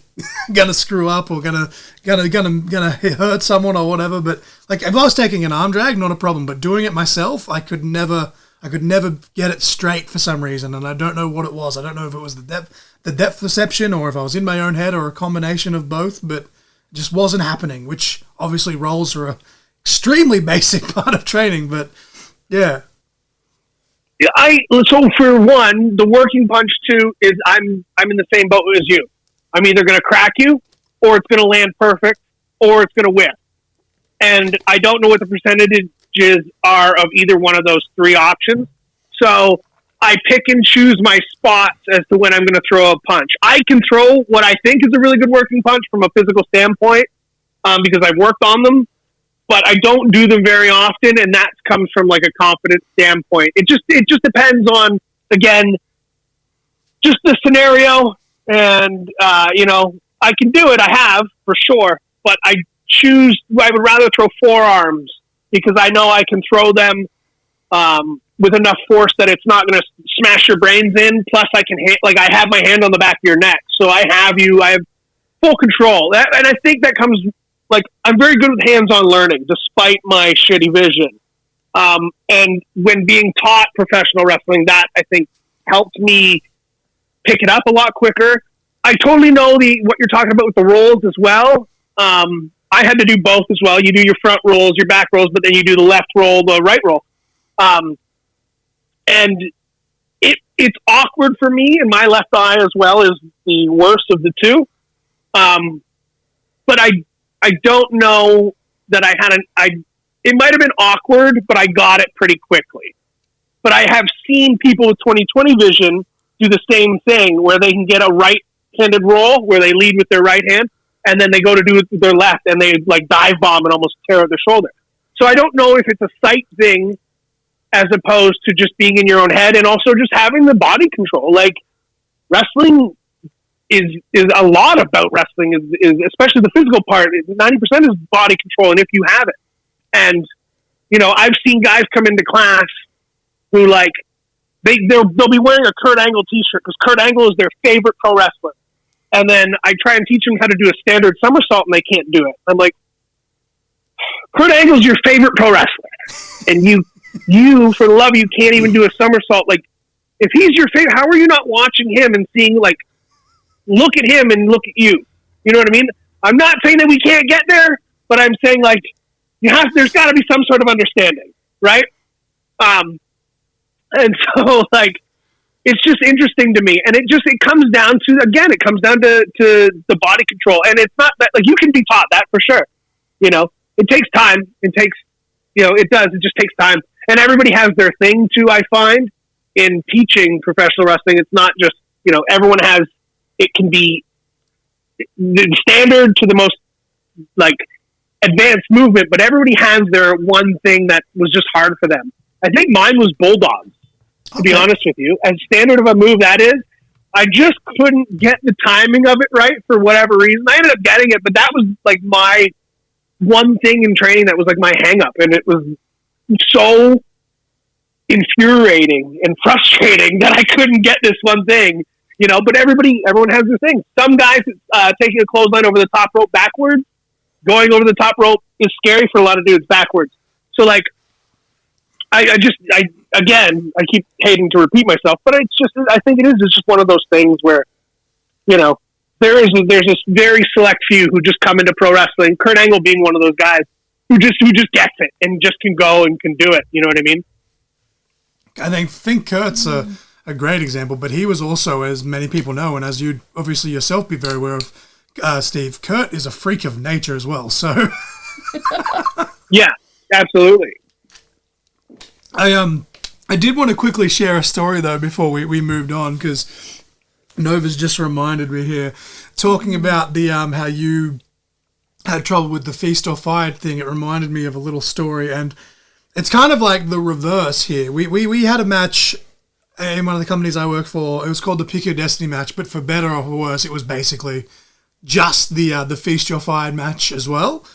gonna screw up or gonna hurt someone or whatever. But like if I was taking an arm drag, not a problem, but doing it myself, I could never get it straight for some reason, and I don't know what it was. I don't know if it was the depth perception or if I was in my own head or a combination of both, but it just wasn't happening, which obviously rolls are a extremely basic part of training, but yeah. So for one, the working punch too is I'm in the same boat as you. I'm either going to crack you, or it's going to land perfect, or it's going to whiff. And I don't know what the percentages are of either one of those three options. So I pick and choose my spots as to when I'm going to throw a punch. I can throw what I think is a really good working punch from a physical standpoint because I've worked on them, but I don't do them very often, and that comes from like a confidence standpoint. It just depends on, again, just the scenario, and I can do it. I have for sure, but I would rather throw forearms because I know I can throw them with enough force that it's not going to smash your brains in. Plus, I have my hand on the back of your neck, so I have full control. And I think that comes. Like, I'm very good with hands-on learning, despite my shitty vision. And when being taught professional wrestling, that, I think, helped me pick it up a lot quicker. I totally know what you're talking about with the rolls as well. I had to do both as well. You do your front rolls, your back rolls, but then you do the left roll, the right roll. And it's awkward for me, and my left eye as well is the worst of the two. But I don't know that it might have been awkward, but I got it pretty quickly. But I have seen people with 20/20 vision do the same thing where they can get a right-handed roll where they lead with their right hand and then they go to do it with their left and they like dive bomb and almost tear up their shoulder. So I don't know if it's a sight thing as opposed to just being in your own head and also just having the body control. Like wrestling is a lot about wrestling is especially the physical part. 90% is body control, and if you have it. And I've seen guys come into class who like they'll be wearing a Kurt Angle t-shirt because Kurt Angle is their favorite pro wrestler, and then I try and teach them how to do a standard somersault and they can't do it. I'm like, Kurt Angle's your favorite pro wrestler, and you for the love of you can't even do a somersault. Like if he's your favorite, how are you not watching him and seeing like look at him and look at you? You know what I mean? I'm not saying that we can't get there, but I'm saying like there's got to be some sort of understanding, right? And so like it's just interesting to me, and it comes down to the body control, and it's not that like you can be taught that for sure. It takes time. It just takes time, and everybody has their thing too. I find in teaching professional wrestling, it's not just everyone has. It can be the standard to the most like advanced movement, but everybody has their one thing that was just hard for them. I think mine was bulldogs, to be honest with you. As standard of a move that is, I just couldn't get the timing of it right for whatever reason. I ended up getting it, but that was like my one thing in training that was like my hang up, and it was so infuriating and frustrating that I couldn't get this one thing. But everyone has their thing. Some guys, taking a clothesline over the top rope backwards, going over the top rope is scary for a lot of dudes backwards. So like, I keep hating to repeat myself, but I think it's just one of those things where, there's this very select few who just come into pro wrestling, Kurt Angle being one of those guys who just gets it and just can go and can do it. You know what I mean? I think Kurt's a great example, but he was also, as many people know, and as you'd obviously yourself be very aware of, Steve, Kurt is a freak of nature as well. So, yeah, absolutely. I did want to quickly share a story though before we moved on, because Nova's just reminded me here, talking about the how you had trouble with the feast or fight thing. It reminded me of a little story, and it's kind of like the reverse here. We had a match in one of the companies I work for. It was called the Pick Your Destiny match, but for better or for worse, it was basically just the Feast Your Fired match as well.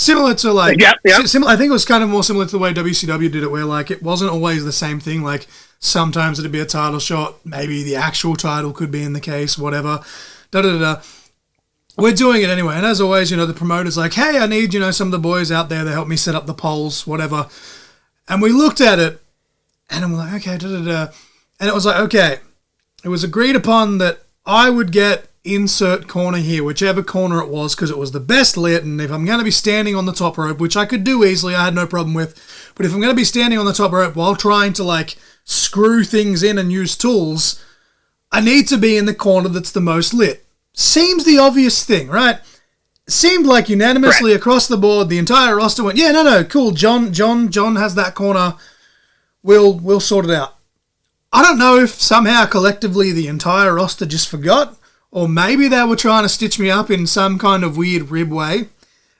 Similar to like, yeah. I think it was kind of more similar to the way WCW did it, where like it wasn't always the same thing. Like sometimes it'd be a title shot, maybe the actual title could be in the case, whatever. We're doing it anyway, and as always, the promoter's like, hey, I need, some of the boys out there to help me set up the polls, whatever. And we looked at it, and I'm like, okay, and it was like, okay, it was agreed upon that I would get insert corner here, whichever corner it was, because it was the best lit, and if I'm going to be standing on the top rope, which I could do easily, I had no problem with, but if I'm going to be standing on the top rope while trying to, like, screw things in and use tools, I need to be in the corner that's the most lit. Seems the obvious thing, right? Seemed like unanimously across the board, the entire roster went, yeah, no, cool, John has that corner, we'll sort it out. I don't know if somehow collectively the entire roster just forgot, or maybe they were trying to stitch me up in some kind of weird rib way.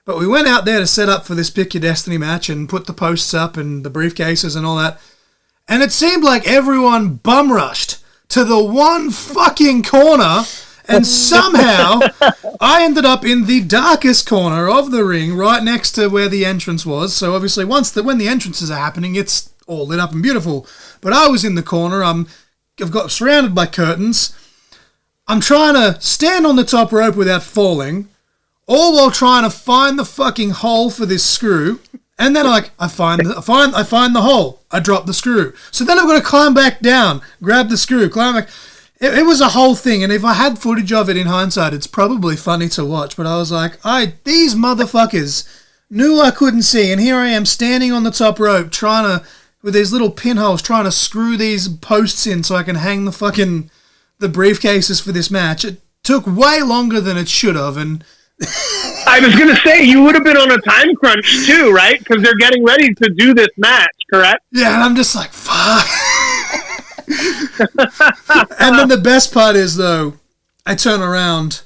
But we went out there to set up for this Pick Your Destiny match and put the posts up and the briefcases and all that. And it seemed like everyone bum rushed to the one fucking corner, and somehow I ended up in the darkest corner of the ring, right next to where the entrance was. So obviously when the entrances are happening, it's all lit up and beautiful. But I was in the corner. I've got surrounded by curtains. I'm trying to stand on the top rope without falling, all while trying to find the fucking hole for this screw. And then I find the hole. I drop the screw. So then I've got to climb back down, grab the screw, climb back. It was a whole thing, and if I had footage of it in hindsight, it's probably funny to watch. But I was like, these motherfuckers knew I couldn't see, and here I am standing on the top rope with these little pinholes, trying to screw these posts in so I can hang the briefcases for this match. It took way longer than it should have, and I was going to say, you would have been on a time crunch too, right? Because they're getting ready to do this match, correct? Yeah, and I'm just like, fuck. And then the best part is, though, I turn around,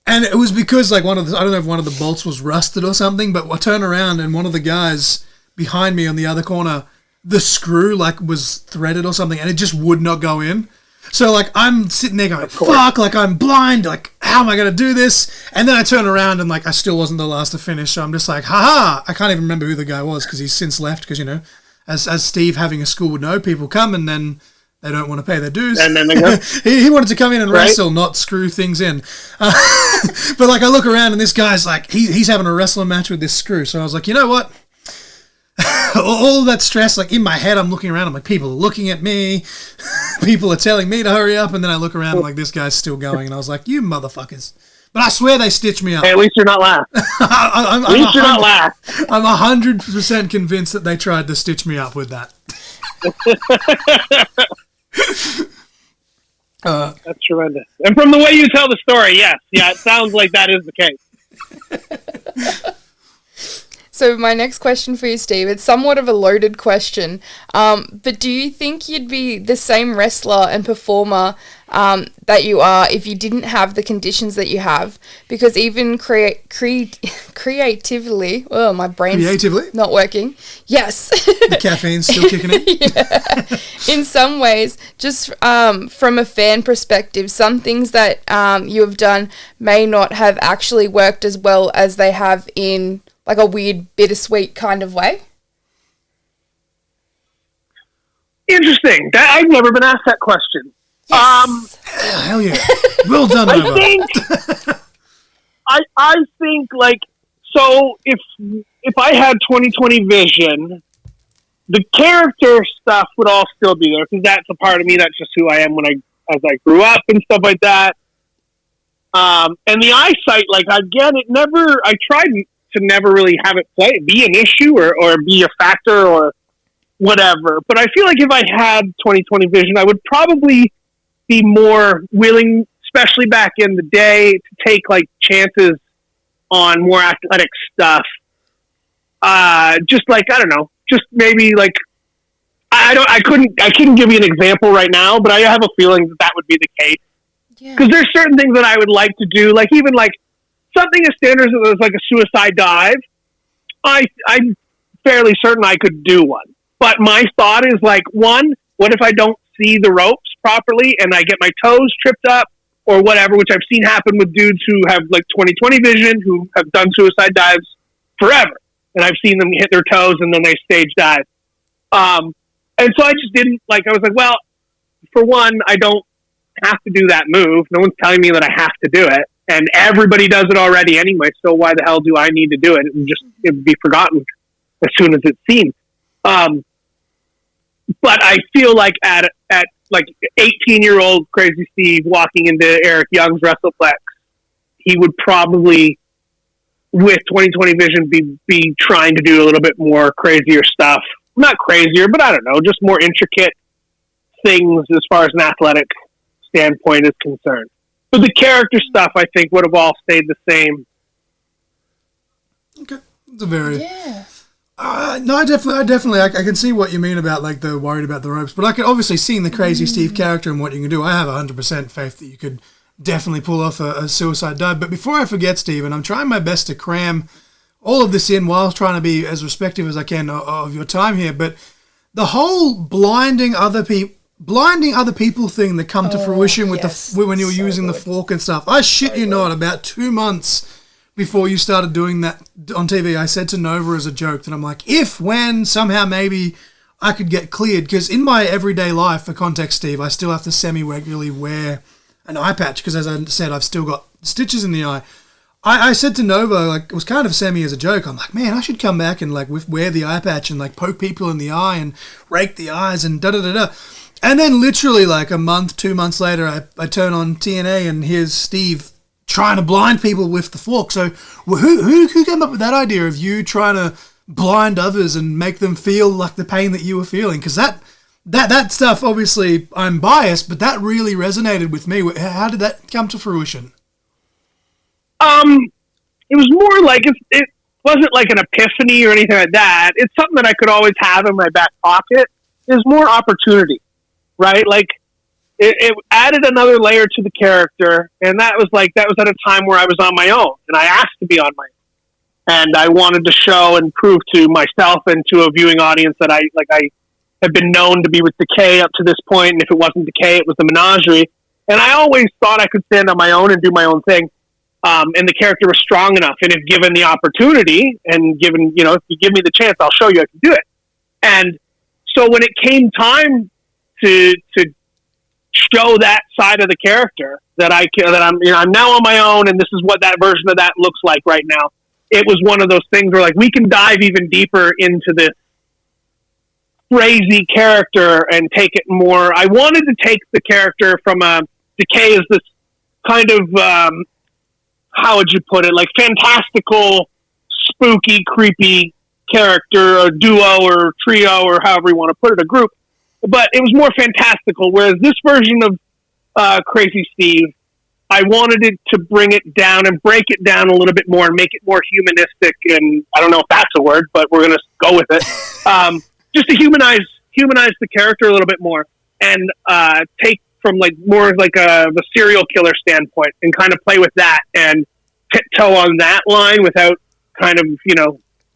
and it was because, like, I don't know if one of the bolts was rusted or something, but I turn around, and one of the guys behind me on the other corner, the screw, like, was threaded or something, and it just would not go in. So, like, I'm sitting there going, fuck, like, I'm blind, like, how am I going to do this? And then I turn around and, like, I still wasn't the last to finish, so I'm just like, haha, I can't even remember who the guy was, because he's since left, because, as Steve having a school would know, people come and then they don't want to pay their dues. And then they go. he wanted to come in and wrestle, not screw things in. But, like, I look around and this guy's, like, he's having a wrestling match with this screw, so I was like, you know what? All that stress, like, in my head, I'm looking around, I'm like, people are looking at me, people are telling me to hurry up, and then I look around and, like, this guy's still going, and I was like, you motherfuckers. But I swear they stitched me up. Hey, at least you're not last. At least you're not last. I'm 100% convinced that they tried to stitch me up with that. That's tremendous. And from the way you tell the story, yes. Yeah, it sounds like that is the case. So my next question for you, Steve, it's somewhat of a loaded question, but do you think you'd be the same wrestler and performer that you are if you didn't have the conditions that you have? Because even creatively, oh, my brain's not working. Yes. The caffeine's still kicking in? Yeah. In some ways, just from a fan perspective, some things that you have done may not have actually worked as well as they have in like a weird, bittersweet kind of way? Interesting. I've never been asked that question. Yes. Hell yeah. Well done, I think, like, so if I had 20/20 vision, the character stuff would all still be there, because that's a part of me. That's just who I am as I grew up and stuff like that. And the eyesight, like, again, I tried to never really have it be an issue or be a factor or whatever. But I feel like if I had 20/20 vision, I would probably be more willing, especially back in the day, to take like chances on more athletic stuff. Just like, I don't know, just maybe like, I couldn't give you an example right now, but I have a feeling that would be the case. Because there's certain things that I would like to do, like even like something as standard as like a suicide dive. I'm fairly certain I could do one. But my thought is like, one, what if I don't see the ropes properly and I get my toes tripped up or whatever, which I've seen happen with dudes who have like 20/20 vision, who have done suicide dives, forever. And I've seen them hit their toes and then they stage dive. And so I just didn't, I was like, well, for one, I don't have to do that move. No one's telling me that I have to do it. And everybody does it already anyway, so why the hell do I need to do it? It would be forgotten as soon as it's seen. But I feel like at 18-year-old Crazy Steve walking into Eric Young's WrestleFest, he would probably, with 20/20 vision, be trying to do a little bit more crazier stuff. Not crazier, but I don't know, just more intricate things as far as an athletic standpoint is concerned. But the character stuff, I think, would have all stayed the same. Okay, it's a very no. I definitely, I can see what you mean about the worried about the ropes. But I could obviously seeing the Crazy Steve character and what you can do. I have 100% faith that you could definitely pull off a suicide dive. But before I forget, Stephen, I'm trying my best to cram all of this in while trying to be as respectful as I can of your time here. But the whole blinding other people thing that come to fruition with when you were using the fork and stuff. I shit you not, about 2 months before you started doing that on TV, I said to Nova as a joke that I'm like, when, somehow, maybe I could get cleared, because in my everyday life, for context, Steve, I still have to semi-regularly wear an eye patch, because as I said, I've still got stitches in the eye. I said to Nova, it was kind of semi as a joke, I'm like, man, I should come back and wear the eye patch and poke people in the eye and rake the eyes and da-da-da-da. And then literally a month, 2 months later, I turn on TNA and here's Steve trying to blind people with the fork. So who came up with that idea of you trying to blind others and make them feel the pain that you were feeling? Because that stuff, obviously, I'm biased, but that really resonated with me. How did that come to fruition? It was more it wasn't an epiphany or anything like that. It's something that I could always have in my back pocket. There's more opportunity, right? It added another layer to the character, and that was at a time where I was on my own, and I asked to be on my own, and I wanted to show and prove to myself and to a viewing audience that I have been known to be with Decay up to this point, and if it wasn't Decay, it was the Menagerie, and I always thought I could stand on my own and do my own thing, and the character was strong enough, and if given the opportunity, and given, if you give me the chance, I'll show you I can do it. And so when it came time to show that side of the character that I'm now on my own, and this is what that version of that looks like right now. It was one of those things where we can dive even deeper into this crazy character and take it more. I wanted to take the character from Decay as this kind of how would you put it, fantastical, spooky, creepy character, or duo or trio, or however you want to put it, a group. But it was more fantastical, whereas this version of Crazy Steve, I wanted it to bring it down and break it down a little bit more and make it more humanistic, and I don't know if that's a word, but we're going to go with it. Just to humanize the character a little bit more, and take from more of a serial killer standpoint and kind of play with that and tiptoe on that line without kind of,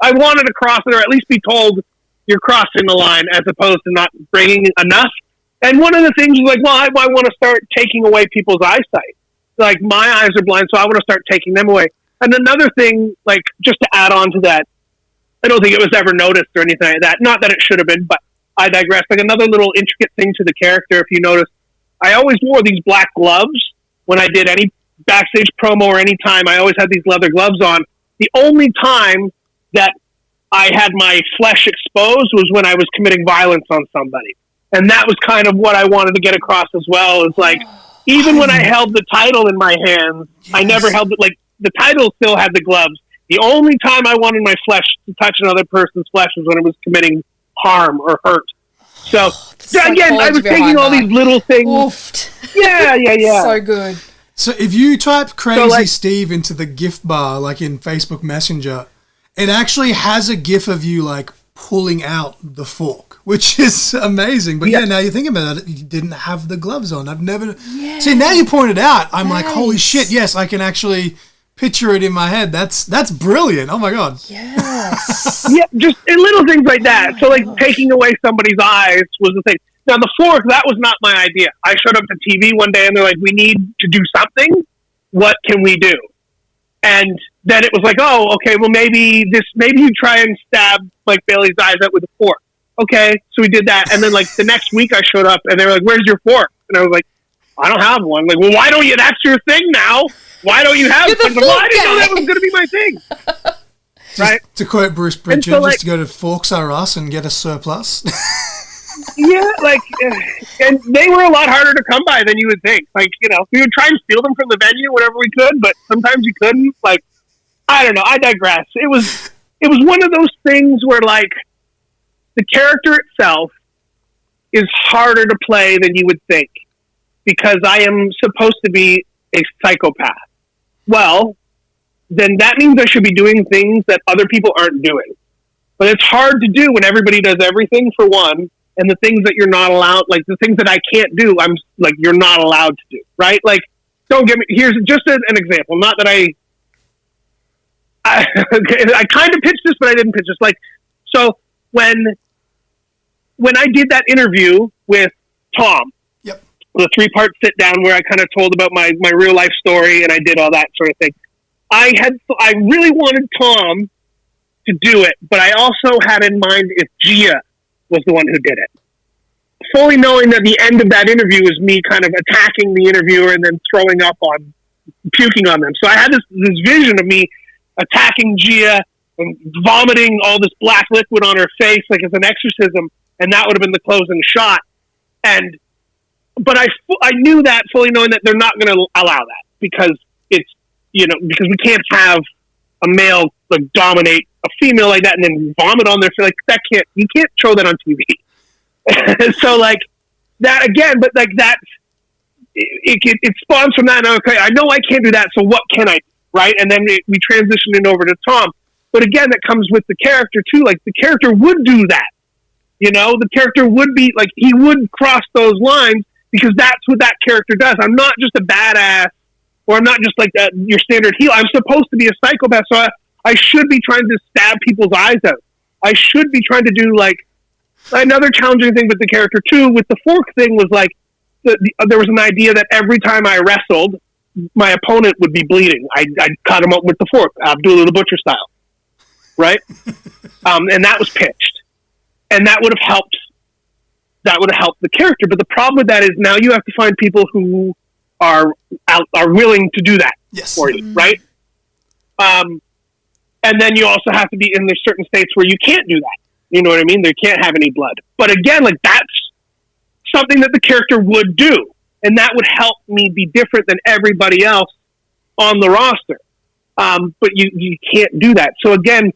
I wanted to cross it, or at least be told you're crossing the line, as opposed to not bringing enough. And one of the things was I want to start taking away people's eyesight. My eyes are blind, so I want to start taking them away. And another thing, just to add on to that, I don't think it was ever noticed or anything like that. Not that it should have been, but I digress. Another little intricate thing to the character, if you notice, I always wore these black gloves when I did any backstage promo or any time. I always had these leather gloves on. The only time that I had my flesh exposed was when I was committing violence on somebody. And that was kind of what I wanted to get across as well. It's even when I held the title in my hands, I never held it, the title still had the gloves. The only time I wanted my flesh to touch another person's flesh was when it was committing harm or hurt. So, again, I was taking all these little things. Oofed. Yeah. So good. So if you type Crazy Steve into the GIF bar, in Facebook Messenger, it actually has a GIF of you pulling out the fork, which is amazing. But now you think about it, you didn't have the gloves on. I've never see. Now you pointed out, I'm holy shit! Yes, I can actually picture it in my head. That's brilliant. Oh my god. Yes. Yeah, just little things like that. So taking away somebody's eyes was the thing. Now the fork, that was not my idea. I showed up to TV one day and they're we need to do something. What can we do? And then it was like, oh, okay, well, maybe you try and stab Mike Bailey's eyes out with a fork. Okay, so we did that. And then, like, the next week I showed up, and they were like, where's your fork? And I was like, I don't have one. Like, well, why don't you? That's your thing now. Why don't you have one? Well, I didn't know that was going to be my thing. Right? To quote Bruce Pritchard, so, like, just to go to Forks R Us and get a surplus. Yeah, like, and they were a lot harder to come by than you would think. Like, you know, we would try and steal them from the venue whenever we could, but sometimes you couldn't. Like, I don't know. I digress. It was one of those things where, like, the character itself is harder to play than you would think because I am supposed to be a psychopath. Well, then that means I should be doing things that other people aren't doing. But it's hard to do when everybody does everything for one, and the things that you're not allowed, like the things that I can't do, I'm like, you're not allowed to do, right? Like, don't get me, here's just an example. Not that I kind of pitched this, but I didn't pitch this. Like, so when I did that interview with Tom, yep, the 3-part sit down where I kind of told about my real life story and I did all that sort of thing. I really wanted Tom to do it, but I also had in mind if Gia was the one who did it. Fully knowing that the end of that interview is me kind of attacking the interviewer and then puking on them. So I had this vision of me attacking Gia and vomiting all this black liquid on her face like it's an exorcism, and that would have been the closing shot. But I knew that, fully knowing that they're not going to allow that because it's, you know, because we can't have a male like dominate a female like that and then vomit on their face. Like, you can't show that on TV. So like that again, but like that, it spawns from that. And okay, I know I can't do that. So what can I do? Right. And then we transitioned it over to Tom. But again, that comes with the character too. Like the character would do that. You know, the character would be like, he would cross those lines because that's what that character does. I'm not just a badass, or I'm not just like your standard heel. I'm supposed to be a psychopath. So I should be trying to stab people's eyes out. I should be trying to do like another challenging thing with the character too. With the fork thing was like, there was an idea that every time I wrestled, my opponent would be bleeding. I'd cut him up with the fork, Abdullah the Butcher style. Right. And that was pitched, and that would have helped the character. But the problem with that is now you have to find people who are willing to do that for you. Right. And then you also have to be in, there's certain states where you can't do that. You know what I mean? They can't have any blood. But again, like that's something that the character would do. And that would help me be different than everybody else on the roster. But you can't do that. So again,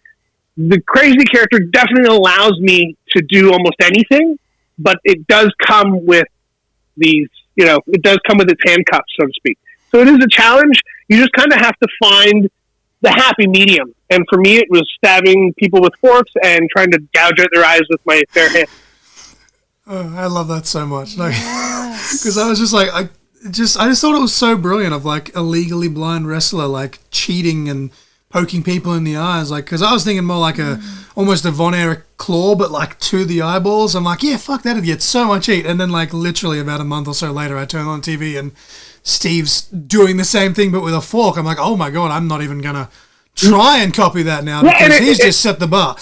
the crazy character definitely allows me to do almost anything, but it does come with these, you know, it does come with its handcuffs, so to speak. So it is a challenge. You just kind of have to find the happy medium. And for me, it was stabbing people with forks and trying to gouge out their eyes with my bare hand. Oh, I love that so much. Like, because I was just like, I just thought it was so brilliant of like a legally blind wrestler, like cheating and poking people in the eyes. Like, because I was thinking more like almost a Von Erich claw, but like to the eyeballs. I'm like, yeah, fuck, that'd get so much heat. And then like literally about a month or so later, I turned on TV and Steve's doing the same thing, but with a fork. I'm like, oh my God, I'm not even going to try and copy that now because he's just set the bar.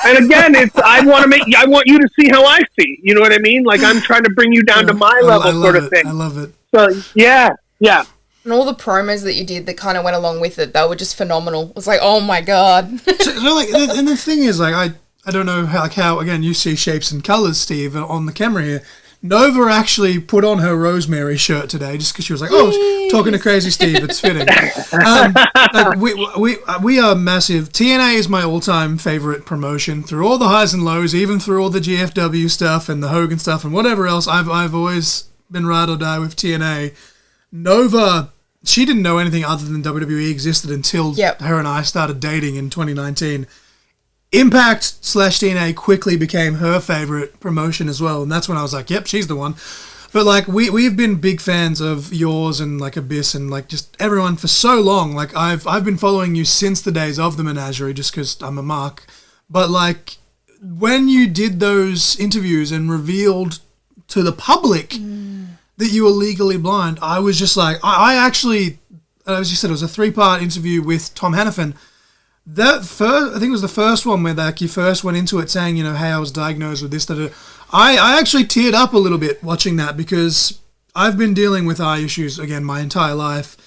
And again, I want you to see how I see. You know what I mean? Like I'm trying to bring you down to my level, sort of thing. I love it. So yeah. And all the promos that you did that kind of went along with it, they were just phenomenal. It was like, oh my God. So like, and the thing is, like, I don't know how again you see shapes and colors, Steve, on the camera here. Nova actually put on her Rosemary shirt today just because she was like, oh, talking to Crazy Steve, it's fitting. Like we are massive. TNA is my all-time favorite promotion through all the highs and lows, even through all the GFW stuff and the Hogan stuff and whatever else. I've always been ride or die with TNA. Nova, she didn't know anything other than WWE existed until her and I started dating in 2019. Impact/TNA quickly became her favorite promotion as well, and that's when I was like, yep, she's the one. But like we've been big fans of yours and like Abyss and like just everyone for so long. Like I've been following you since the days of the Menagerie just because I'm a mark. But like when you did those interviews and revealed to the public that you were legally blind, I was just like, I as you said, it was a 3-part interview with Tom Hannafin. I think it was the first one where like you first went into it saying, hey, I was diagnosed with this. I actually teared up a little bit watching that because I've been dealing with eye issues, again, my entire life.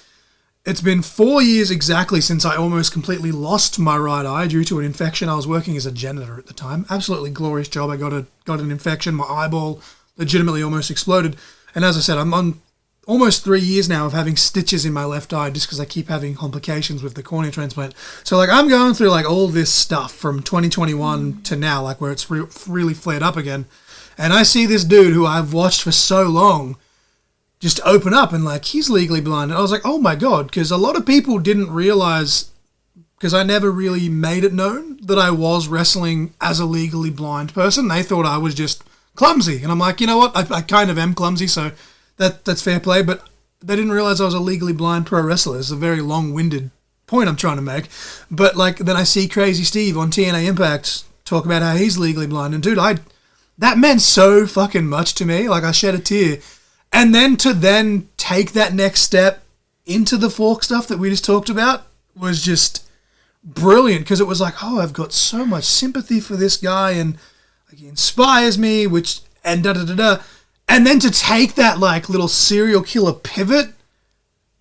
It's been 4 years exactly since I almost completely lost my right eye due to an infection. I was working as a janitor at the time. Absolutely glorious job. I got an infection. My eyeball legitimately almost exploded. And as I said, I'm on almost 3 years now of having stitches in my left eye just because I keep having complications with the cornea transplant. So, like, I'm going through, like, all this stuff from 2021 to now, like, where it's really flared up again. And I see this dude who I've watched for so long just open up and, like, he's legally blind. And I was like, oh, my God, because a lot of people didn't realize, because I never really made it known that I was wrestling as a legally blind person. They thought I was just clumsy. And I'm like, you know what? I kind of am clumsy, so that's fair play, but they didn't realize I was a legally blind pro wrestler. It's a very long-winded point I'm trying to make. But, like, then I see Crazy Steve on TNA Impact talk about how he's legally blind. And, dude, that meant so fucking much to me. Like, I shed a tear. And then to take that next step into the fork stuff that we just talked about was just brilliant, because it was like, oh, I've got so much sympathy for this guy, and like, he inspires me, and da-da-da-da. And then to take that, like, little serial killer pivot,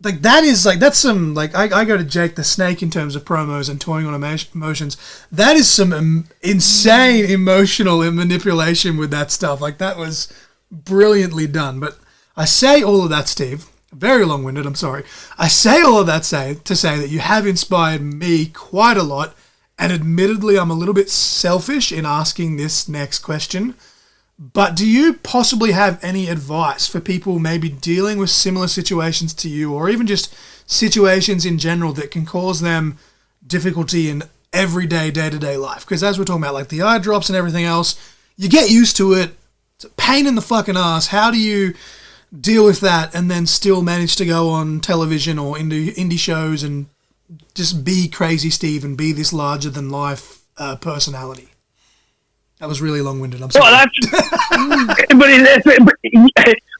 like, that's some, like, I go to Jake the Snake in terms of promos and toying on emotions. That is some insane emotional manipulation with that stuff. Like, that was brilliantly done. But I say all of that, Steve, very long-winded, I'm sorry. I say all of that to say that you have inspired me quite a lot, and admittedly I'm a little bit selfish in asking this next question. But do you possibly have any advice for people maybe dealing with similar situations to you, or even just situations in general that can cause them difficulty in everyday, day-to-day life? Because as we're talking about, like the eye drops and everything else, you get used to it. It's a pain in the fucking ass. How do you deal with that and then still manage to go on television or indie shows and just be Crazy Steve and be this larger-than-life personality? That was really long-winded. I'm sorry. Well,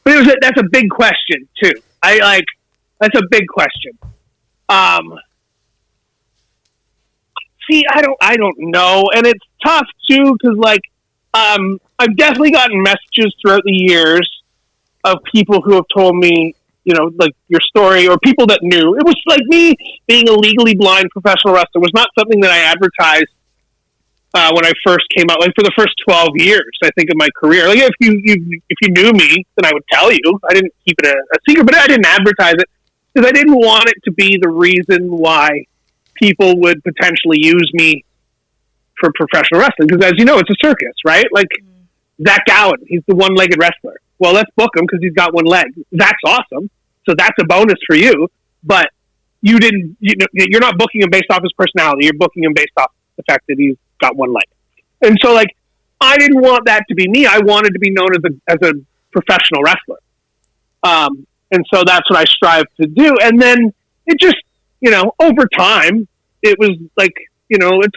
that's a big question too. That's a big question. See, I don't know, and it's tough too, because like I've definitely gotten messages throughout the years of people who have told me, like your story, or people that knew. It was like me being a legally blind professional wrestler was not something that I advertised when I first came out, like for the first 12 years, I think, of my career. Like if you knew me, then I would tell you. I didn't keep it a secret, but I didn't advertise it because I didn't want it to be the reason why people would potentially use me for professional wrestling. Because as you know, it's a circus, right? Like Zach Gowen, he's the one-legged wrestler. Well, let's book him because he's got one leg. That's awesome. So that's a bonus for you. But you're not booking him based off his personality. You're booking him based off the fact that he's got one leg. And so, like, I didn't want that to be me. I wanted to be known as a professional wrestler. And so that's what I strive to do. And then it just, over time, it was like,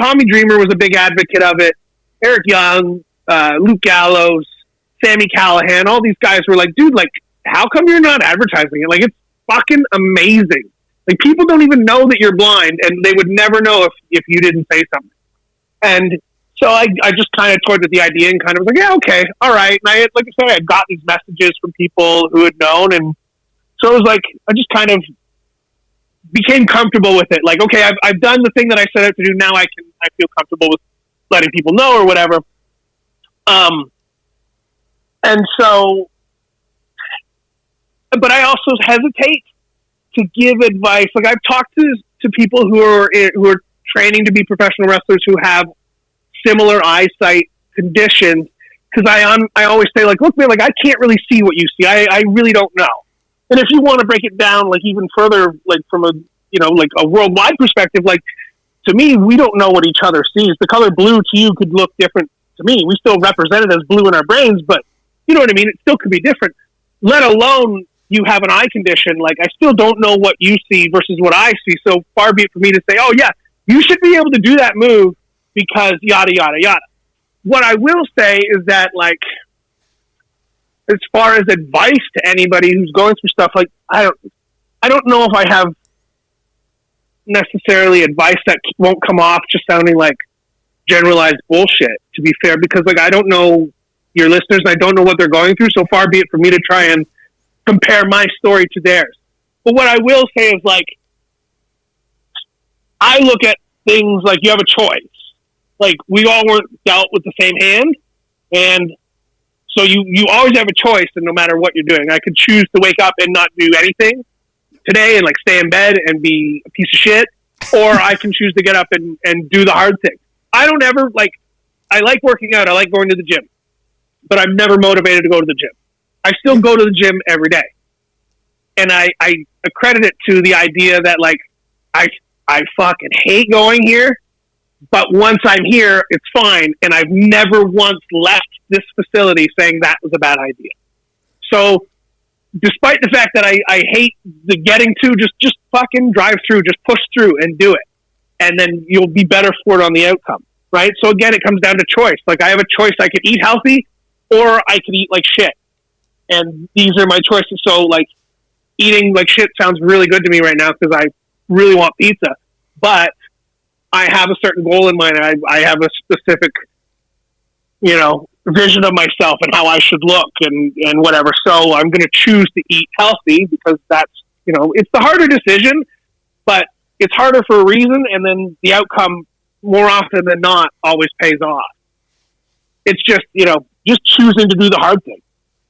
Tommy Dreamer was a big advocate of it. Eric Young, Luke Gallows, Sammy Callahan, all these guys were like, dude, like, how come you're not advertising it? Like, it's fucking amazing. Like, people don't even know that you're blind, and they would never know if you didn't say something. And so I just kind of toyed with the idea and kind of was like, yeah, okay, all right. And like I said, I got these messages from people who had known, and so it was like I just kind of became comfortable with it. Like, okay, I've done the thing that I set out to do. Now I feel comfortable with letting people know or whatever. And so, but I also hesitate to give advice. Like, I've talked to people who are training to be professional wrestlers who have similar eyesight conditions, because I always say, like, look, man, like, I can't really see what you see. I really don't know. And if you want to break it down, like, even further, like, from a like a worldwide perspective, like, to me, we don't know what each other sees. The color blue to you could look different to me. We still represent it as blue in our brains, but you know what I mean? It still could be different, let alone you have an eye condition. Like, I still don't know what you see versus what I see. So far be it for me to say, oh yeah, you should be able to do that move because yada, yada, yada. What I will say is that, like, as far as advice to anybody who's going through stuff, like, I don't know if I have necessarily advice that won't come off just sounding like generalized bullshit, to be fair, because like I don't know your listeners and I don't know what they're going through, so far be it for me to try and compare my story to theirs. But what I will say is, like, I look at things like you have a choice. Like, we all weren't dealt with the same hand, and so you always have a choice, and no matter what you're doing. I could choose to wake up and not do anything today and, like, stay in bed and be a piece of shit, or I can choose to get up and do the hard thing. I don't ever, like, I like working out. I like going to the gym, but I'm never motivated to go to the gym. I still go to the gym every day. And I accredit it to the idea that, like, I fucking hate going here, but once I'm here, it's fine. And I've never once left this facility saying that was a bad idea. So despite the fact that I hate the getting to, just fucking drive through, just push through and do it. And then you'll be better for it on the outcome, right? So again, it comes down to choice. Like, I have a choice. I could eat healthy or I could eat like shit. And these are my choices. So, like, eating like shit sounds really good to me right now because I really want pizza. But I have a certain goal in mind. I have a specific, vision of myself and how I should look and whatever. So I'm going to choose to eat healthy because that's, it's the harder decision, but it's harder for a reason. And then the outcome, more often than not, always pays off. It's just, just choosing to do the hard thing.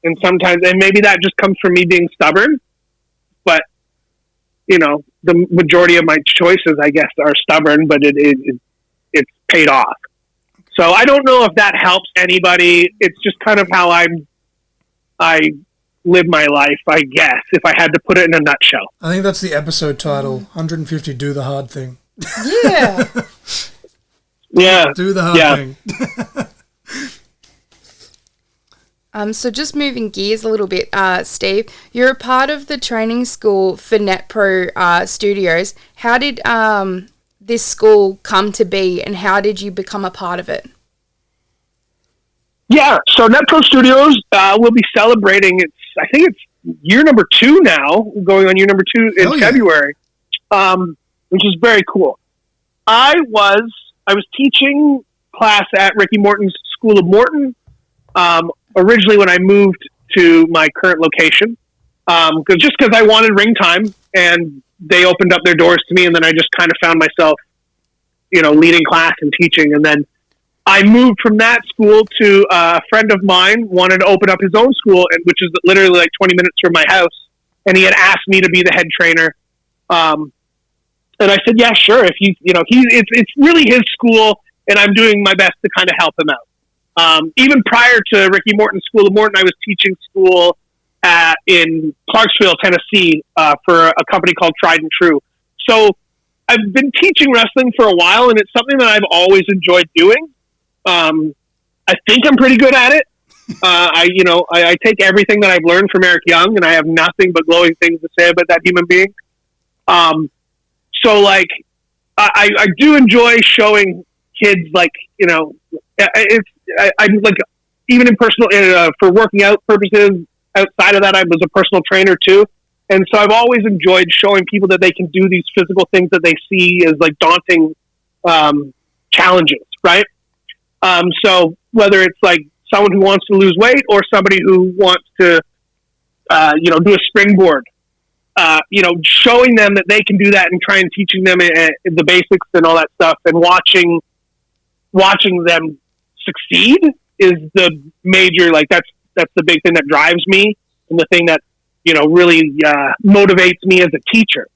And sometimes, and maybe that just comes from me being stubborn, but the majority of my choices, I guess, are stubborn, but it's paid off. So I don't know if that helps anybody. It's just kind of how I live my life, I guess, if I had to put it in a nutshell. I think that's the episode title, 150 Do the Hard Thing. Yeah. Yeah. Do the hard thing. So just moving gears a little bit, Steve, you're a part of the training school for NetPro Studios. How did this school come to be, and how did you become a part of it? Yeah, so NetPro Studios will be celebrating, I think it's year number 2 now, going on year number 2 in February, which is very cool. I was teaching class at Ricky Morton's School of Morton, originally when I moved to my current location, because I wanted ring time, and they opened up their doors to me, and then I just kind of found myself, leading class and teaching. And then I moved from that school to a friend of mine wanted to open up his own school, which is literally like 20 minutes from my house. And he had asked me to be the head trainer. And I said, yeah, sure. If it's really his school, and I'm doing my best to kind of help him out. Even prior to Ricky Morton's School of Morton, I was teaching school in Clarksville, Tennessee, for a company called Tried and True. So I've been teaching wrestling for a while, and it's something that I've always enjoyed doing. I think I'm pretty good at it. I take everything that I've learned from Eric Young, and I have nothing but glowing things to say about that human being. So like, I do enjoy showing kids, like, I like, even in personal, for working out purposes, outside of that, I was a personal trainer too. And so I've always enjoyed showing people that they can do these physical things that they see as like daunting, challenges. Right. So whether it's like someone who wants to lose weight or somebody who wants to, do a springboard, showing them that they can do that and trying teaching them the basics and all that stuff, and watching them succeed is the major, like, that's the big thing that drives me, and the thing that, really motivates me as a teacher.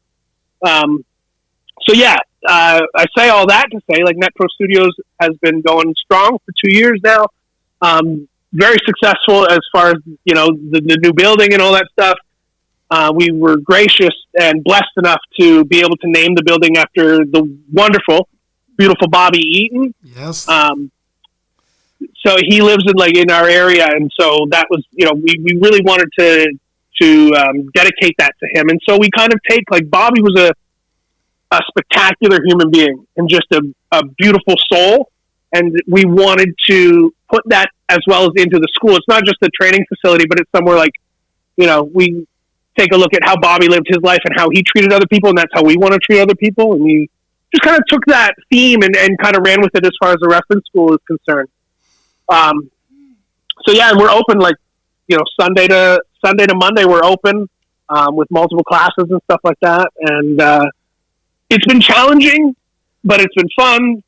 So yeah, I say all that to say, like, NetPro Studios has been going strong for 2 years now. Very successful as far as, the new building and all that stuff. We were gracious and blessed enough to be able to name the building after the wonderful, beautiful Bobby Eaton. Yes. So he lives in our area, and so that was, we really wanted to dedicate that to him. And so we kind of take, like, Bobby was a spectacular human being and just a beautiful soul, and we wanted to put that as well as into the school. It's not just a training facility, but it's somewhere like, we take a look at how Bobby lived his life and how he treated other people, and that's how we want to treat other people. And we just kind of took that theme and kind of ran with it as far as the wrestling school is concerned. So yeah, and we're open Sunday to Monday. We're open with multiple classes and stuff like that, and it's been challenging, but it's been fun.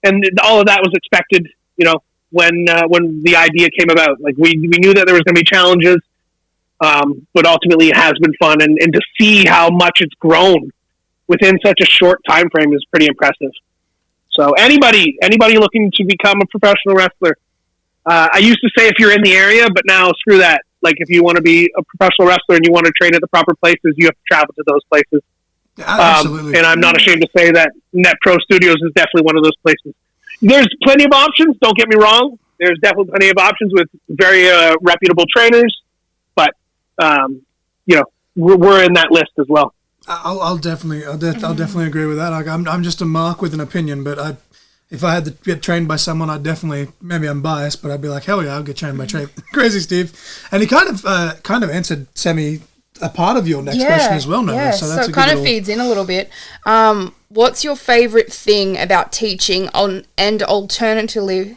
And all of that was expected, when the idea came about. Like we knew that there was going to be challenges, but ultimately it has been fun, and to see how much it's grown within such a short time frame is pretty impressive. So anybody looking to become a professional wrestler, I used to say if you're in the area, but now screw that. Like if you want to be a professional wrestler and you want to train at the proper places, you have to travel to those places. Yeah, absolutely. And I'm not ashamed to say that Net Pro Studios is definitely one of those places. There's plenty of options. Don't get me wrong. There's definitely plenty of options with very reputable trainers, but we're in that list as well. I'll definitely agree with that. Like I'm just a mark with an opinion, but if I had to get trained by someone, I'd definitely, maybe I'm biased, but I'd be like, hell yeah, I'll get trained by Crazy Steve. And he kind of answered a part of your next question as well, Nova. Yeah, so it kind of feeds in a little bit. What's your favourite thing about teaching and alternatively?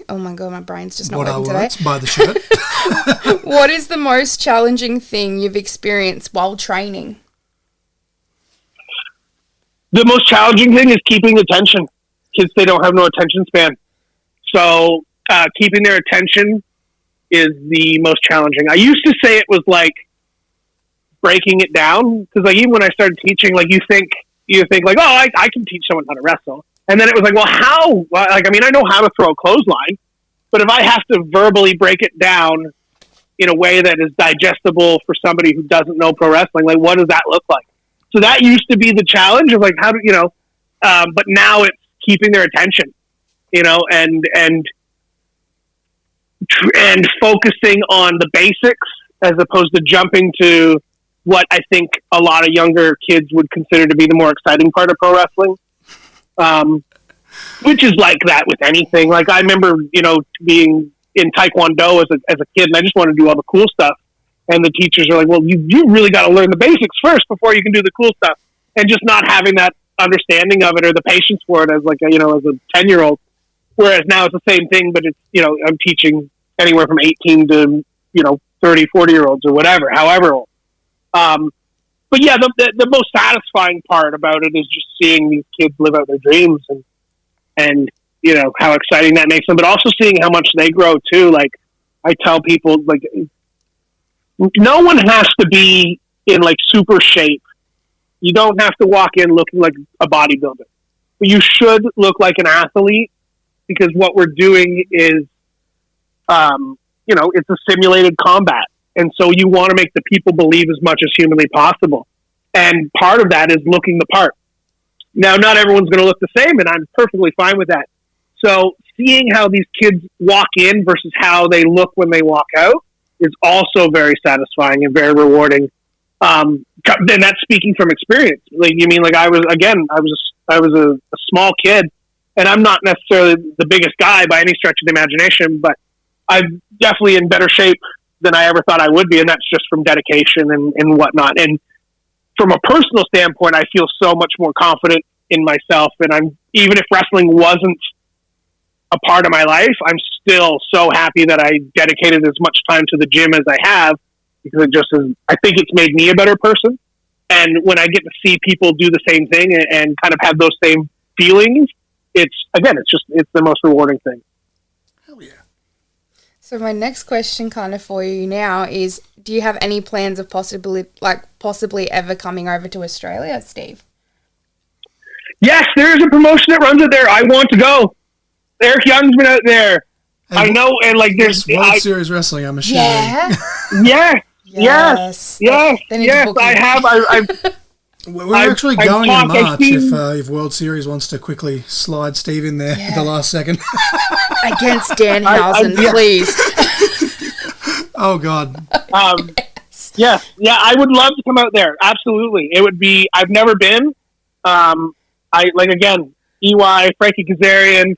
Oh my god, my brain's just not working today. Buy the shirt. What is the most challenging thing you've experienced while training? The most challenging thing is keeping attention. Kids, they don't have no attention span. So keeping their attention is the most challenging. I used to say it was like breaking it down, because like even when I started teaching, like you think like, oh, I can teach someone how to wrestle, and then it was like, well, how? Like, I mean, I know how to throw a clothesline, but if I have to verbally break it down in a way that is digestible for somebody who doesn't know pro wrestling, like what does that look like? So that used to be the challenge of like, how do but now it's keeping their attention, and focusing on the basics as opposed to jumping to what I think a lot of younger kids would consider to be the more exciting part of pro wrestling, which is like that with anything. Like I remember, being in Taekwondo as a kid, and I just wanted to do all the cool stuff. And the teachers are like, well, you really got to learn the basics first before you can do the cool stuff. And just not having that understanding of it or the patience for it as like, as a 10-year-old. Whereas now it's the same thing, but it's, I'm teaching anywhere from 18 to, 30, 40-year-olds or whatever, however old. But yeah, the most satisfying part about it is just seeing these kids live out their dreams and how exciting that makes them, but also seeing how much they grow too. Like I tell people, like, no one has to be in like super shape. You don't have to walk in looking like a bodybuilder, but you should look like an athlete, because what we're doing is, it's a simulated combat. And so you want to make the people believe as much as humanly possible. And part of that is looking the part. Now, not everyone's going to look the same, and I'm perfectly fine with that. So seeing how these kids walk in versus how they look when they walk out is also very satisfying and very rewarding. And that's speaking from experience. Like, you mean, like I was a small kid, and I'm not necessarily the biggest guy by any stretch of the imagination, but I'm definitely in better shape than I ever thought I would be. And that's just from dedication and whatnot. And from a personal standpoint, I feel so much more confident in myself. And even if wrestling wasn't a part of my life, I'm still so happy that I dedicated as much time to the gym as I have, because I think it's made me a better person. And when I get to see people do the same thing and kind of have those same feelings, it's the most rewarding thing. Hell yeah. So my next question kind of for you now is, do you have any plans of possibly ever coming over to Australia, Steve? Yes, there is a promotion that runs it there. I want to go. Eric Young's been out there. And I know, and like there's World Series Wrestling, I'm assuming. Yeah. Yes. I have. We're actually going in March if World Series wants to quickly slide Steve in there at the last second. Against Danhausen, please. Oh, God. Yeah, I would love to come out there. Absolutely. It would be, I've never been. EY, Frankie Kazarian,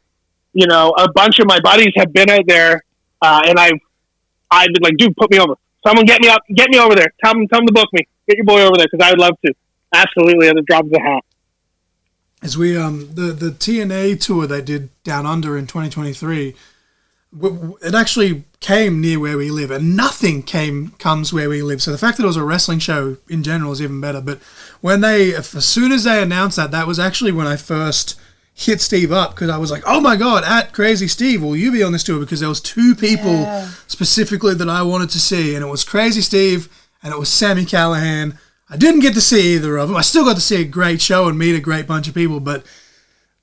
a bunch of my buddies have been out there, and I've been like, dude, put me over. Someone get me over there. Tell them to book me. Get your boy over there because I would love to. Absolutely, at the drop of a hat. As we the TNA tour they did down under in 2023, it actually came near where we live, and nothing comes where we live. So the fact that it was a wrestling show in general is even better. But as soon as they announced that was actually when I first hit Steve up, because I was like, oh my god, at Crazy Steve, will you be on this tour? Because there was two people specifically that I wanted to see, and it was Crazy Steve and it was Sami Callihan. I didn't get to see either of them. I still got to see a great show and meet a great bunch of people, but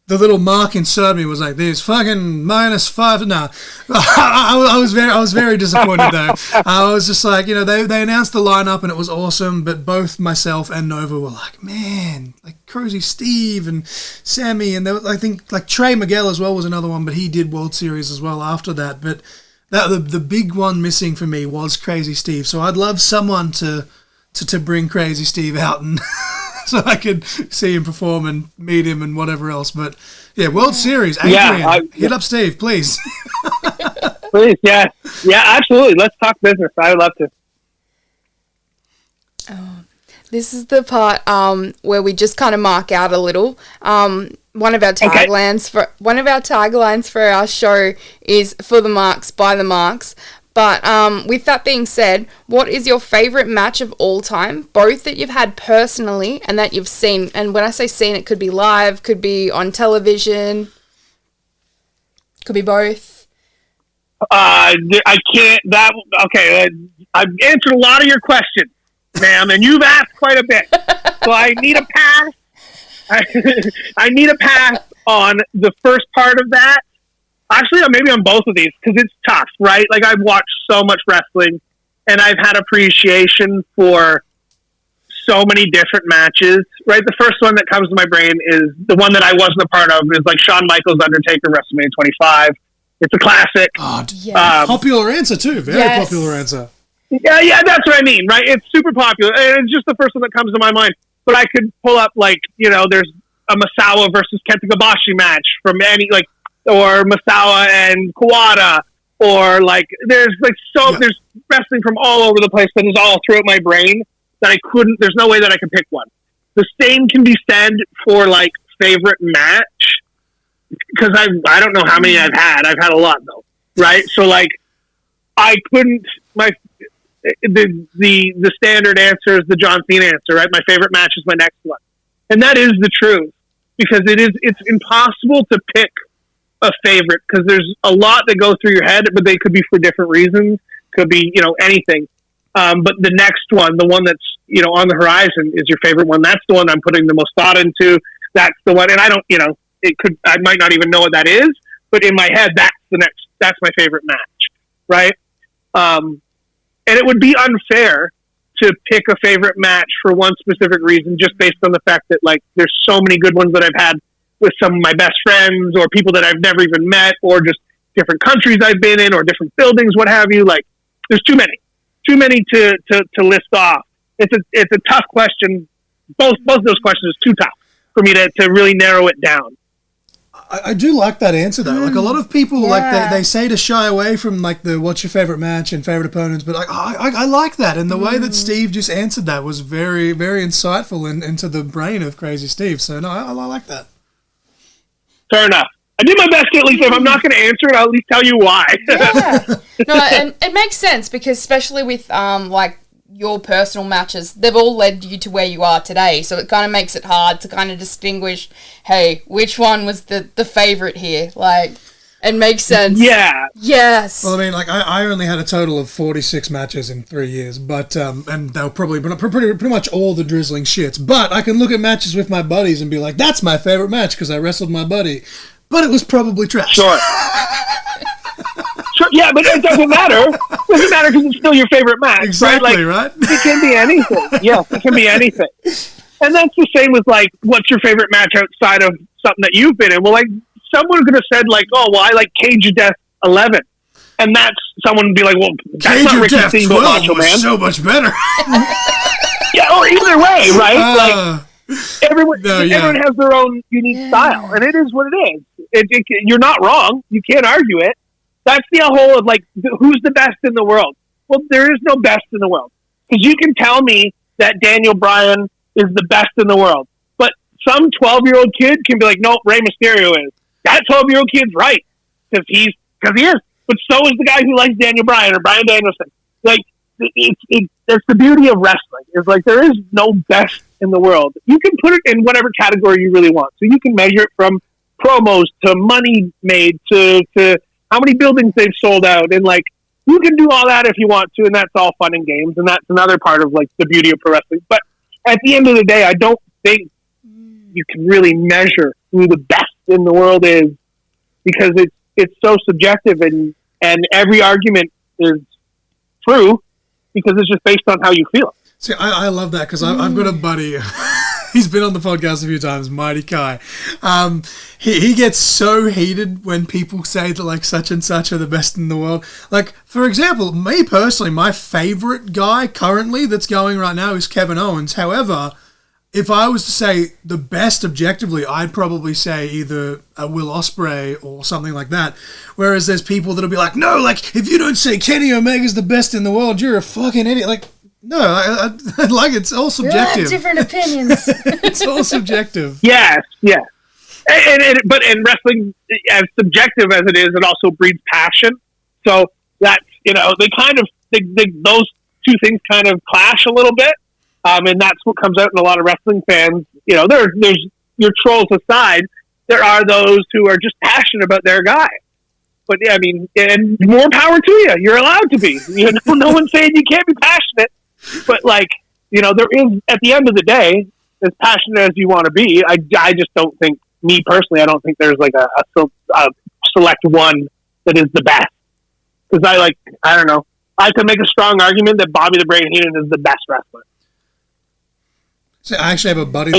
the little mark inside me was like, "There's fucking -5." No, I was very disappointed though. I was just like, they announced the lineup and it was awesome, but both myself and Nova were like, man, like Crazy Steve and Sammy, and I think like Trey Miguel as well was another one, but he did World Series as well after that. But the big one missing for me was Crazy Steve. So I'd love someone to bring Crazy Steve out and so I could see him perform and meet him and whatever else. But yeah, World Series, Adrian, hit up Steve, please. Please, yeah, absolutely. Let's talk business. I would love to. This is the part where we just kind of mark out a little. One of our taglines for our show is "For the marks, by the marks." But with that being said, what is your favourite match of all time, both that you've had personally and that you've seen? And when I say seen, it could be live, could be on television, could be both. I can't. I've answered a lot of your questions, ma'am, and you've asked quite a bit. So I need a pass. I need a pass on the first part of that. Actually, maybe on both of these, because it's tough, right? Like, I've watched so much wrestling, and I've had appreciation for so many different matches, right? The first one that comes to my brain is the one that I wasn't a part of, is like Shawn Michaels Undertaker WrestleMania 25. It's a classic. God, yes. Popular answer, too. Very popular answer. Yeah, that's what I mean, right? It's super popular, and it's just the first one that comes to my mind. But I could pull up, like, there's a Masawa versus Kenta Kobashi match from or Masawa and Kawada, or there's wrestling from all over the place that is all throughout my brain that there's no way that I can pick one. The same can be said for favorite match, because I don't know how many I've had a lot though, right? So I couldn't, the standard answer is the John Cena answer, right? My favorite match is my next one. And that is the truth, because it's impossible to pick a favorite, because there's a lot that go through your head, but they could be for different reasons. Could be, anything. But the next one, the one that's, on the horizon is your favorite one. That's the one I'm putting the most thought into. That's the one. And I don't, I might not even know what that is, but in my head, that's my favorite match. Right. And it would be unfair to pick a favorite match for one specific reason, just based on the fact that there's so many good ones that I've had with some of my best friends, or people that I've never even met, or just different countries I've been in, or different buildings, what have you. There's too many to list off. It's a tough question. Both of those questions is too tough for me to really narrow it down. I do like that answer though. A lot of people they say to shy away from the what's your favorite match and favorite opponents, but I like that, and the way that Steve just answered that was very, very insightful into the brain of Crazy Steve. So no, I like that. Fair enough. I did my best to, at least if I'm not going to answer it, I'll at least tell you why. Yeah. No, and it makes sense, because especially with your personal matches, they've all led you to where you are today. So it kind of makes it hard to kind of distinguish, hey, which one was the favourite here? It makes sense. Yeah. Yes. Well, I mean, I only had a total of 46 matches in 3 years, but and they were probably pretty much all the drizzling shits. But I can look at matches with my buddies and be like, that's my favorite match because I wrestled my buddy. But it was probably trash. Sure. Sure. Yeah, but it doesn't matter. It doesn't matter because it's still your favorite match. Exactly, right? It can be anything. Yes, it can be anything. And that's the same with what's your favorite match outside of something that you've been in? Well, someone could have said I like Cage of Death 11, and that's someone would be like, well, that's not Ricky Steamboat Macho Man. So much better. Yeah, or either way, right? Everyone has their own unique style, and it is what it is. You're not wrong. You can't argue it. That's the whole of who's the best in the world. Well, there is no best in the world. Because you can tell me that Daniel Bryan is the best in the world. But some 12-year-old kid can be like, no, Rey Mysterio is. That 12-year-old kid's right. Because he is. But so is the guy who likes Daniel Bryan or Bryan Danielson. Like, that's the beauty of wrestling. Is like there is no best in the world. You can put it in whatever category you really want. So you can measure it from promos to money made to how many buildings they've sold out. And like, you can do all that if you want to, and that's all fun and games. And that's another part of like the beauty of pro wrestling. But at the end of the day, I don't think you can really measure who the best in the world is, because it's so subjective, and every argument is true because it's just based on how you feel. See, I love that because I've got a buddy. He's been on the podcast a few times, Mighty Kai. He gets so heated when people say that like such and such are the best in the world. Like, for example, me personally, my favorite guy currently that's going right now is Kevin Owens. However, if I was to say the best objectively, I'd probably say either a Will Ospreay or something like that. Whereas there's people that'll be like, no, like if you don't say Kenny Omega's the best in the world, you're a fucking idiot. Like, no, I like it's all subjective. Different opinions. It's all subjective. Yes. But in wrestling, as subjective as it is, it also breeds passion. So that's, those two things kind of clash a little bit. And that's what comes out in a lot of wrestling fans. There's your trolls aside, there are those who are just passionate about their guy. But yeah, I mean, and more power to you. You're allowed to be. No one's saying you can't be passionate. But like, there is, at the end of the day, as passionate as you want to be, I just don't think, me personally, I don't think there's like a select one that is the best. Because I don't know. I could make a strong argument that Bobby the Brain Heenan is the best wrestler. See, I actually have a buddy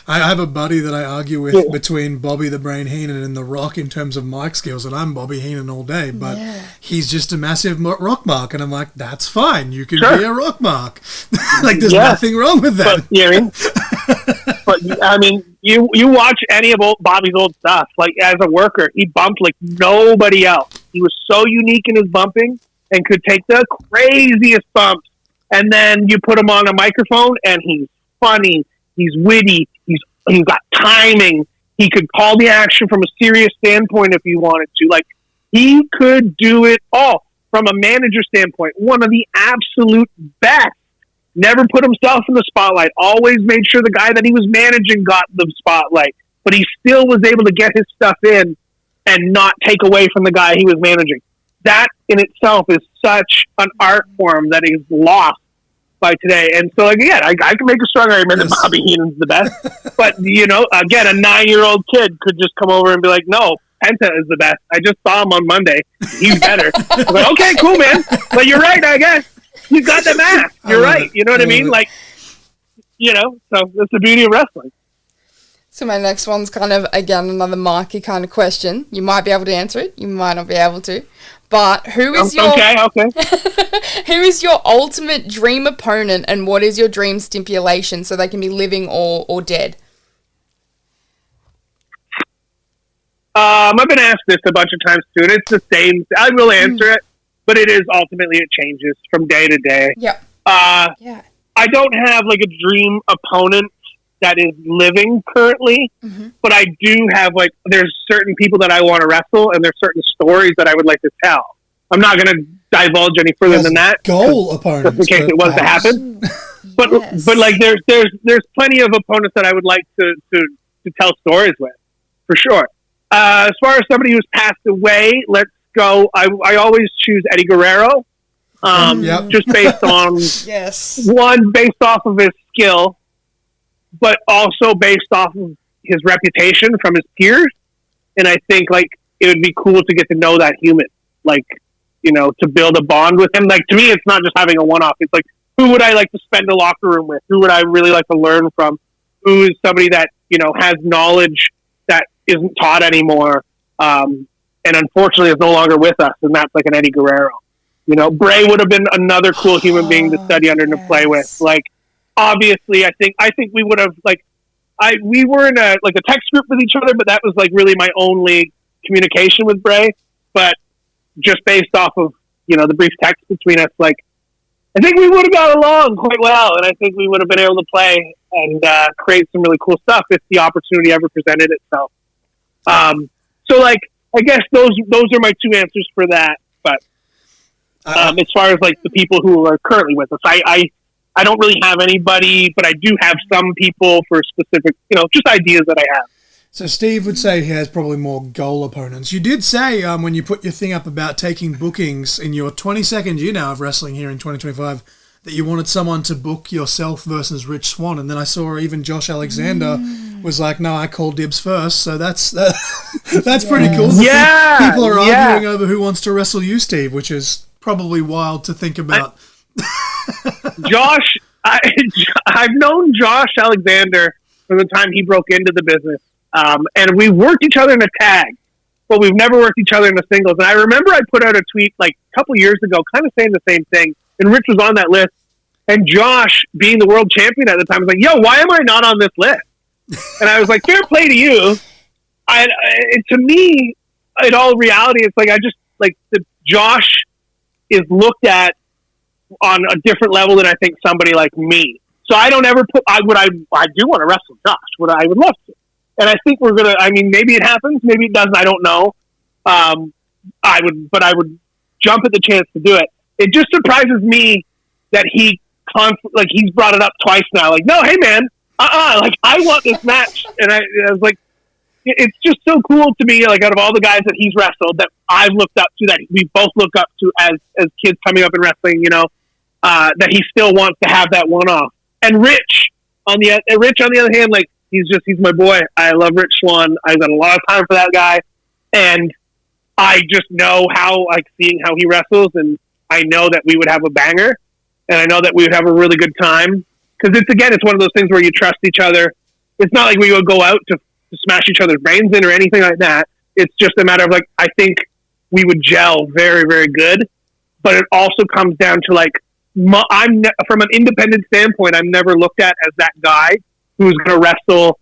I have a buddy that I argue with between Bobby the Brain Heenan and The Rock in terms of mic skills, and I'm Bobby Heenan all day, but he's just a massive rock mark, and I'm like, that's fine, you can be a rock mark. Like, there's nothing wrong with that. But I mean, you watch any of Bobby's old stuff, like as a worker, he bumped like nobody else. He was so unique in his bumping and could take the craziest bumps, and then you put him on a microphone and he's funny, he's witty, he's got timing, he could call the action from a serious standpoint if he wanted to. Like, he could do it all from a manager standpoint. One of the absolute best. Never put himself in the spotlight. Always made sure the guy that he was managing got the spotlight. But he still was able to get his stuff in and not take away from the guy he was managing. That in itself is such an art form that is lost by today. And so, again, I can make a strong argument that Bobby Heenan's the best. But, again, a 9-year-old kid could just come over and be like, no, Penta is the best. I just saw him on Monday. He's better. I'm like, okay, cool, man. But you're right, I guess. You got the math. You're right. You know what I mean? Like, so that's the beauty of wrestling. So my next one's kind of, again, another marky kind of question. You might be able to answer it. You might not be able to. But who is your... Okay. Who is your ultimate dream opponent, and what is your dream stipulation, so they can be living or dead? I've been asked this a bunch of times too, and it's the same. I will answer it, but it is ultimately, it changes from day to day. Yep. I don't have like a dream opponent that is living currently, but I do have there's certain people that I want to wrestle, and there's certain stories that I would like to tell. I'm not going to divulge any further than that. Goal opponents, just in case it was to happen. But like there's plenty of opponents that I would like to tell stories with, for sure. As far as somebody who's passed away, let's go. I always choose Eddie Guerrero, just based on based off of his skill, but also based off of his reputation from his peers. And I think it would be cool to get to know that human, to build a bond with him. Like, to me, it's not just having a one-off. It's like, who would I like to spend a locker room with? Who would I really like to learn from? Who is somebody that, has knowledge that isn't taught anymore, and unfortunately is no longer with us, and that's like an Eddie Guerrero. Bray would have been another cool human being to study under and to play with. Obviously, I think we would have we were in a text group with each other, but that was really my only communication with Bray. But just based off of the brief text between us, like, I think we would have got along quite well, and I think we would have been able to play and create some really cool stuff if the opportunity ever presented itself. So, like, I guess those are my two answers for that. But as far as, like, the people who are currently with us, I don't really have anybody, but I do have some people for specific, just ideas that I have. So Steve would say he has probably more goal opponents. You did say when you put your thing up about taking bookings in your 22nd year now of wrestling here in 2025 that you wanted someone to book yourself versus Rich Swann, and then I saw even Josh Alexander was like, no, I called dibs first, so that's pretty cool. Yeah, people are arguing over who wants to wrestle you, Steve, which is probably wild to think about. Josh, I've known Josh Alexander from the time he broke into the business. And we worked each other in a tag, but we've never worked each other in a singles. And I remember I put out a tweet like a couple years ago, kind of saying the same thing. And Rich was on that list. And Josh, being the world champion at the time, was like, yo, why am I not on this list? And I was like, fair play to you. To me, in all reality, it's like, Josh is looked at on a different level than I think somebody like me. So I don't ever I do want to wrestle Josh. I would love to. And I think maybe it happens, maybe it doesn't, I don't know. I would jump at the chance to do it. It just surprises me that he's brought it up twice now. Like, no, hey man, like I want this match. And I was like, it's just so cool to me, like out of all the guys that he's wrestled that I've looked up to, that we both look up to as kids coming up in wrestling, that he still wants to have that one-off. And Rich, on the other hand, like, he's my boy. I love Rich Swann. I've got a lot of time for that guy. And I just know seeing how he wrestles, and I know that we would have a banger, and I know that we would have a really good time. Because it's one of those things where you trust each other. It's not like we would go out to smash each other's brains in or anything like that. It's just a matter of, like, I think we would gel very, very good. But it also comes down to, like, from an independent standpoint, I'm never looked at as that guy who's going to wrestle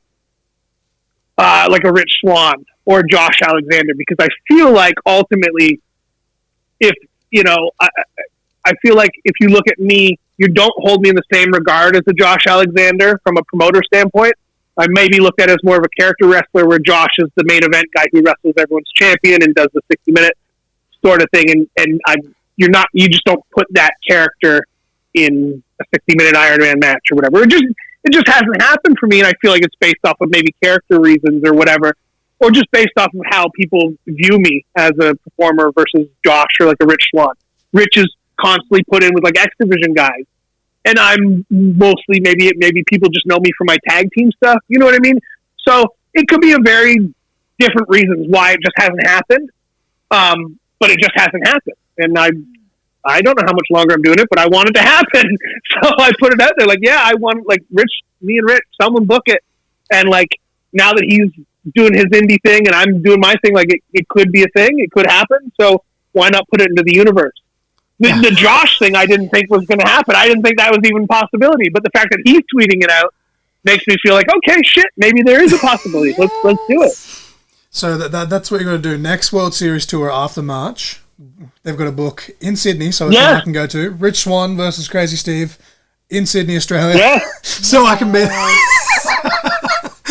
like a Rich Swann or Josh Alexander, because I feel like ultimately, I feel like if you look at me, you don't hold me in the same regard as a Josh Alexander from a promoter standpoint. I may be looked at as more of a character wrestler, where Josh is the main event guy who wrestles everyone's champion and does the 60-minute sort of thing. And you just don't put that character in a 60-minute Iron Man match or whatever. It just hasn't happened for me, and I feel like it's based off of maybe character reasons or whatever, or just based off of how people view me as a performer versus Josh or like a Rich Swann. Rich is constantly put in with like X Division guys, and I'm mostly maybe people just know me for my tag team stuff. You know what I mean? So it could be a very different reasons why it just hasn't happened, but it just hasn't happened, and I don't know how much longer I'm doing it, but I want it to happen. So I put it out there like, yeah, I want, like, me and Rich, someone book it. And, like, now that he's doing his indie thing and I'm doing my thing, like, it could be a thing. It could happen. So why not put it into the universe? The Josh thing I didn't think was going to happen. I didn't think that was even a possibility. But the fact that he's tweeting it out makes me feel like, okay, shit, maybe there is a possibility. Let's do it. So that's what you're going to do. Next World Series tour after March. They've got a book in Sydney, so it's I can go to. Rich Swann versus Crazy Steve in Sydney, Australia. Yeah. So I can be.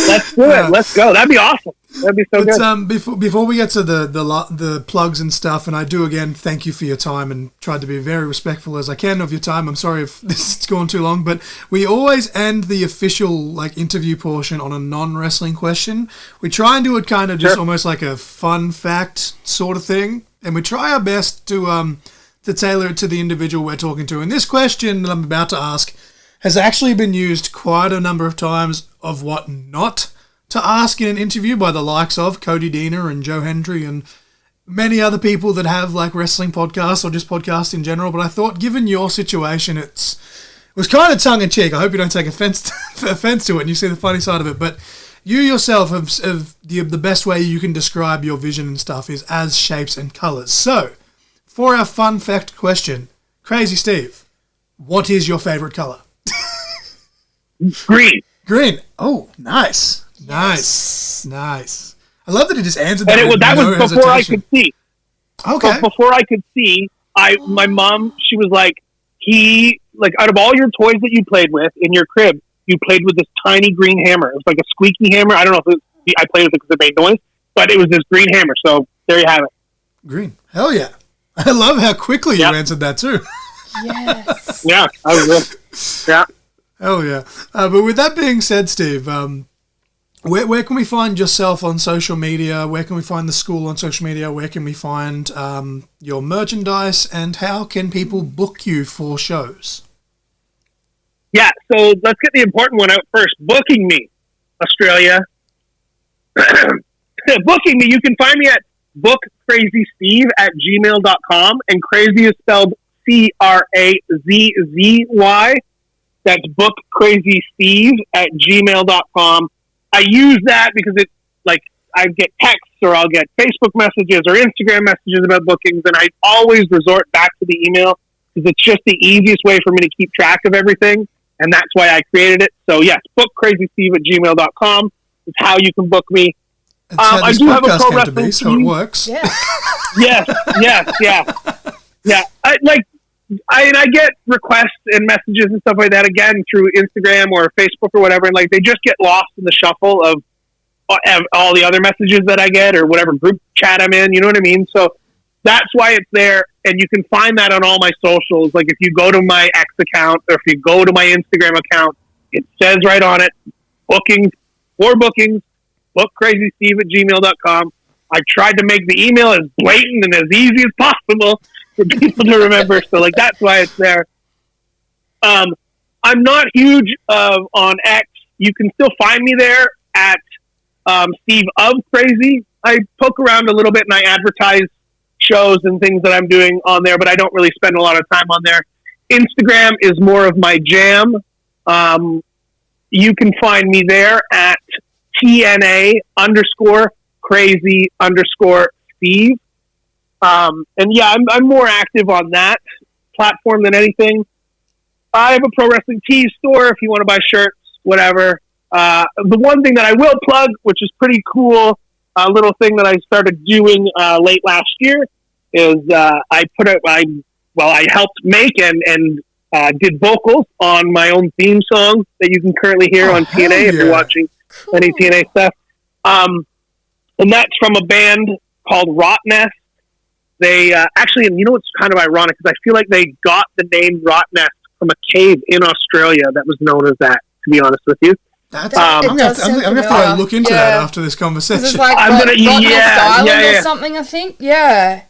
Let's do it. Let's go. That'd be awesome. That'd be so good. Before we get to the plugs and stuff, and I do again thank you for your time and tried to be very respectful as I can of your time. I'm sorry if this has gone too long, but we always end the official interview portion on a non-wrestling question. We try and do it kind of just almost like a fun fact sort of thing. And we try our best to tailor it to the individual we're talking to. And this question that I'm about to ask has actually been used quite a number of times of what not to ask in an interview by the likes of Cody Deaner and Joe Hendry and many other people that have wrestling podcasts or just podcasts in general. But I thought, given your situation, it was kind of tongue-in-cheek. I hope you don't take offense to it and you see the funny side of it. But you yourself have the best way you can describe your vision and stuff is as shapes and colours. So, for our fun fact question, Crazy Steve, what is your favourite colour? Green. Green. Oh, nice. Nice. Nice. I love that he just answered that. And that was before I could see. Okay. But before I could see, my mom, she was like, out of all your toys that you played with in your crib, you played with this tiny green hammer. It was like a squeaky hammer. I don't know if I played with it because it made noise, but it was this green hammer. So there you have it. Green. Hell yeah. I love how quickly you answered that too. Yes. Yeah, I was good. Yeah. Hell yeah. But with that being said, Steve, where can we find yourself on social media? Where can we find the school on social media? Where can we find your merchandise? And how can people book you for shows? Yeah, so let's get the important one out first. Booking me, Australia. Booking me. You can find me at bookcrazysteve@gmail.com. And crazy is spelled CRAZZY. That's bookcrazysteve@gmail.com. I use that because it's like I get texts or I'll get Facebook messages or Instagram messages about bookings, and I always resort back to the email because it's just the easiest way for me to keep track of everything, and that's why I created it. So yes, bookcrazysteve@gmail.com is how you can book me. I do have a pro wrestling team. So it works. Yeah. Yes. I get requests and messages and stuff like that again through Instagram or Facebook or whatever, and like they just get lost in the shuffle of all the other messages that I get or whatever group chat I'm in. You know what I mean? So that's why it's there, and you can find that on all my socials. Like if you go to my X account or if you go to my Instagram account, it says right on it, bookings, bookcrazysteve@gmail.com. I tried to make the email as blatant and as easy as possible for people to remember. So like, that's why it's there. I'm not huge on X. You can still find me there at Steve of Crazy. I poke around a little bit and I advertise shows and things that I'm doing on there, but I don't really spend a lot of time on there. Instagram is more of my jam. You can find me there at TNA_crazy_Steve. And yeah, I'm more active on that platform than anything. I have a pro wrestling tee store if you want to buy shirts, whatever. The one thing that I will plug, which is pretty cool, a little thing that I started doing late last year, is I helped make and did vocals on my own theme song that you can currently hear on TNA if you're watching any TNA stuff. And that's from a band called Rot Nest. They actually, and you know what's kind of ironic, is I feel like they got the name Rot Nest from a cave in Australia that was known as that, to be honest with you. That's, I'm going to have to look into that after this conversation. It's like Island or something, I think. Yeah.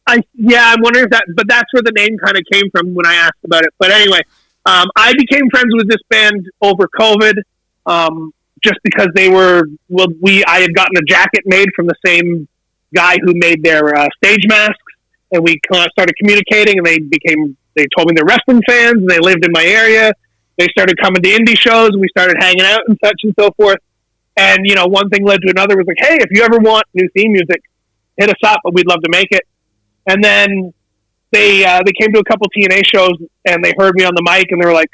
I'm wondering if that, but that's where the name kind of came from when I asked about it. But anyway, I became friends with this band over COVID, just because they were, I had gotten a jacket made from the same guy who made their stage masks, and we started communicating, and they told me they're wrestling fans, and they lived in my area. They started coming to indie shows, and we started hanging out and such and so forth. And, you know, one thing led to another. Was like, hey, if you ever want new theme music, hit us up, but we'd love to make it. And then they came to a couple TNA shows, and they heard me on the mic, and they were like,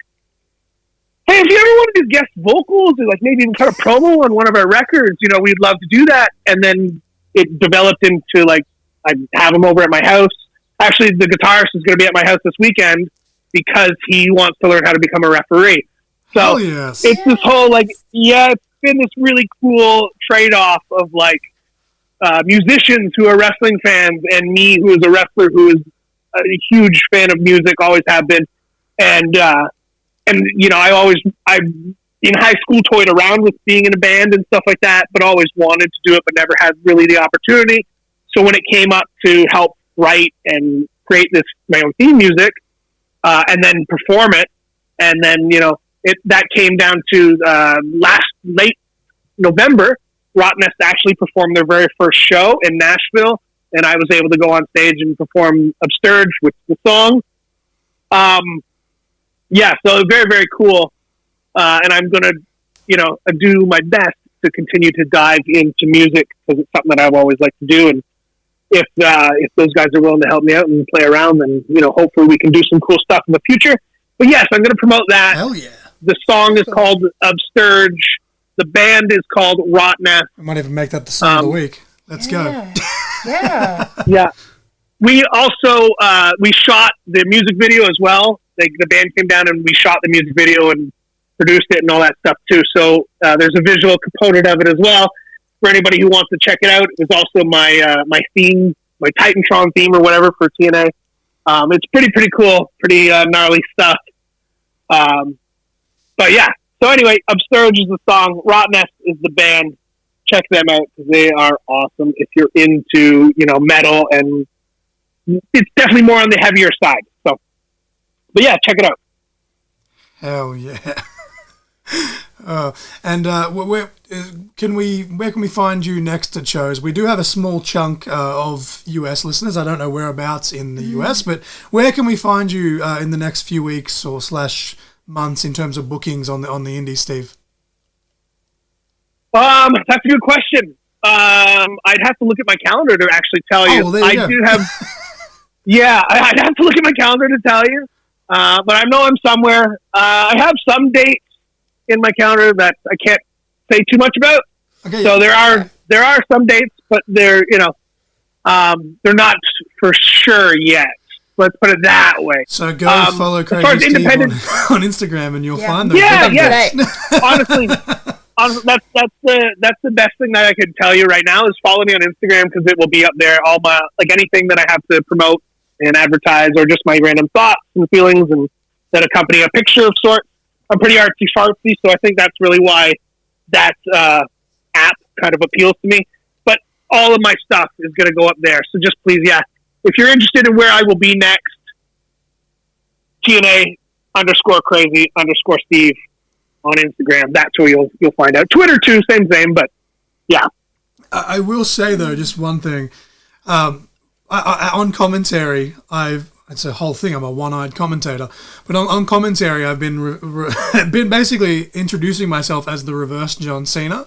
hey, if you ever want to do guest vocals or like maybe even cut a promo on one of our records, you know, we'd love to do that. And then it developed into like, I'd have him over at my house. Actually, the guitarist is going to be at my house this weekend because he wants to learn how to become a referee. So it's this whole like, it's been this really cool trade-off of like musicians who are wrestling fans and me who is a wrestler who is a huge fan of music, always have been. And you know, I in high school toyed around with being in a band and stuff like that, but always wanted to do it, but never had really the opportunity. So when it came up to help write and create my own theme music, and then perform it, and then, you know, that came down to late November, Rot Nest actually performed their very first show in Nashville, and I was able to go on stage and perform Upsturge with the song. So very, very cool. And I'm going to, you know, do my best to continue to dive into music because it's something that I've always liked to do. And if those guys are willing to help me out and play around, then, you know, hopefully we can do some cool stuff in the future. But yes, I'm going to promote that. Hell yeah. The song is called Upsturge. The band is called Rot Nest. I might even make that the song of the week. Let's go. Yeah. Yeah. we also we shot the music video as well. Like the band came down and we shot the music video and produced it and all that stuff too. So there's a visual component of it as well for anybody who wants to check it out. It was also my theme, my Titantron theme or whatever for TNA. It's pretty cool, pretty gnarly stuff. But yeah. So anyway, Upsturge is the song. Rottennest is the band. Check them out because they are awesome. If you're into metal, and it's definitely more on the heavier side. So, but yeah, check it out. Hell yeah. And where can we find you next at shows? We do have a small chunk of US listeners. I don't know whereabouts in the US, but where can we find you in the next few weeks or / months in terms of bookings on the indies, Steve? That's a good question. I'd have to look at my calendar to actually tell you. Well, I do have. Yeah, I'd have to look at my calendar to tell you. But I know I'm somewhere. I have some dates in my calendar that I can't say too much about. Okay, so there are some dates, but they're not for sure yet. Let's put it that way. So go follow Crazzy Steve on Instagram, and you'll find them. Yeah. Honestly, that's the best thing that I could tell you right now is follow me on Instagram because it will be up there. All my anything that I have to promote and advertise, or just my random thoughts and feelings, and that accompany a picture of sorts. I'm pretty artsy fartsy, so I think that's really why that app kind of appeals to me. But all of my stuff is going to go up there. So just please, if you're interested in where I will be next, TNA_crazy_Steve on Instagram. That's where you'll find out. Twitter too, same, but yeah. I will say though, just one thing. On commentary, it's a whole thing. I'm a one-eyed commentator, but on commentary, I've been basically introducing myself as the reverse John Cena.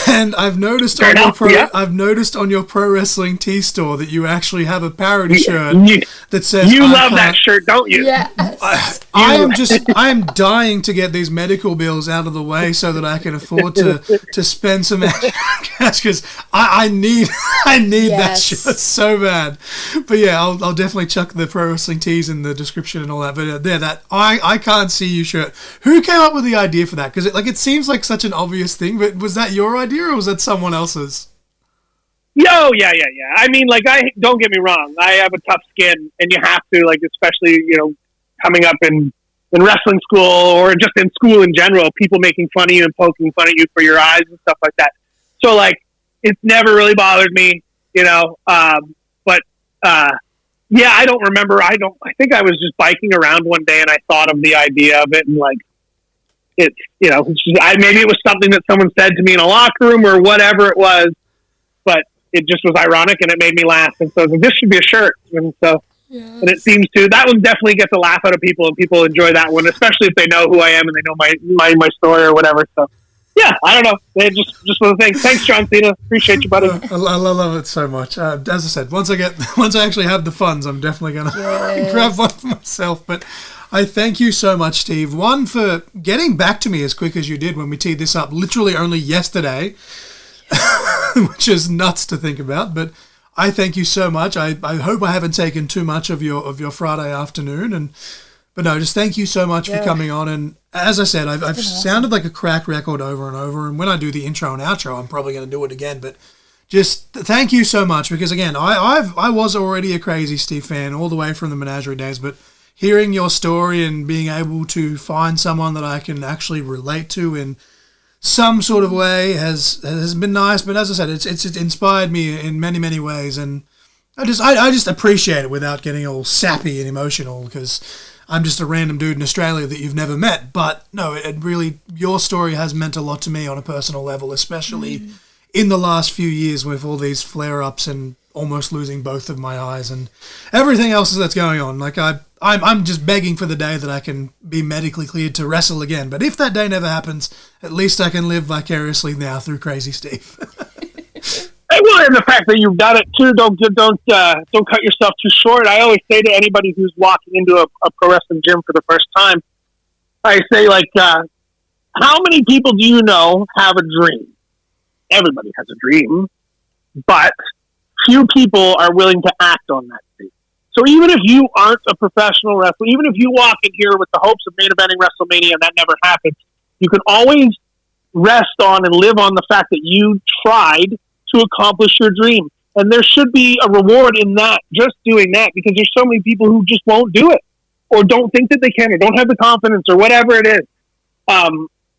And I've noticed on your pro wrestling tee store that you actually have a parody shirt that says "You love that shirt, don't you?" Yeah. I am dying to get these medical bills out of the way so that I can afford to spend some extra cash because I need that shirt so bad. But yeah, I'll definitely chuck the pro wrestling tees in the description and all that. But that I can't see you shirt. Who came up with the idea for that? Because it seems like such an obvious thing, but was that your idea or was that someone else's? Yeah. I mean, don't get me wrong. I have a tough skin, and you have to, especially, coming up in wrestling school or just in school in general, people making fun of you and poking fun at you for your eyes and stuff like that. So, it's never really bothered me, but, I don't remember. I think I was just biking around one day and I thought of the idea of it and it's, maybe it was something that someone said to me in a locker room or whatever it was, but it just was ironic and it made me laugh. And so I was like, this should be a shirt. And so, and it seems to, that one definitely gets a laugh out of people and people enjoy that one, especially if they know who I am and they know my story or whatever. So yeah, I don't know. It just was a thing. Thanks, John Cena. Appreciate you, buddy. I love it so much. As I said, once I actually have the funds, I'm definitely going to grab one for myself. But I thank you so much, Steve. One, for getting back to me as quick as you did when we teed this up, literally only yesterday, which is nuts to think about. But I thank you so much. I hope I haven't taken too much of your Friday afternoon. But no, just thank you so much for coming on. And as I said, I've sounded like a crack record over and over. And when I do the intro and outro, I'm probably going to do it again. But just thank you so much because, again, I was already a Crazy Steve fan all the way from the Menagerie days. But hearing your story and being able to find someone that I can actually relate to in some sort of way has been nice. But as I said, it's inspired me in many, many ways. And I just appreciate it without getting all sappy and emotional because I'm just a random dude in Australia that you've never met. But no, it really, your story has meant a lot to me on a personal level, especially in the last few years with all these flare-ups and almost losing both of my eyes and everything else that's going on. I'm just begging for the day that I can be medically cleared to wrestle again. But if that day never happens, at least I can live vicariously now through Crazy Steve. Well, and the fact that you've done it too, don't cut yourself too short. I always say to anybody who's walking into a pro wrestling gym for the first time, I say how many people do you know have a dream? Everybody has a dream, but few people are willing to act on that statement. So even if you aren't a professional wrestler, even if you walk in here with the hopes of main eventing WrestleMania and that never happens, you can always rest on and live on the fact that you tried to accomplish your dream. And there should be a reward in that, just doing that, because there's so many people who just won't do it or don't think that they can or don't have the confidence or whatever it is.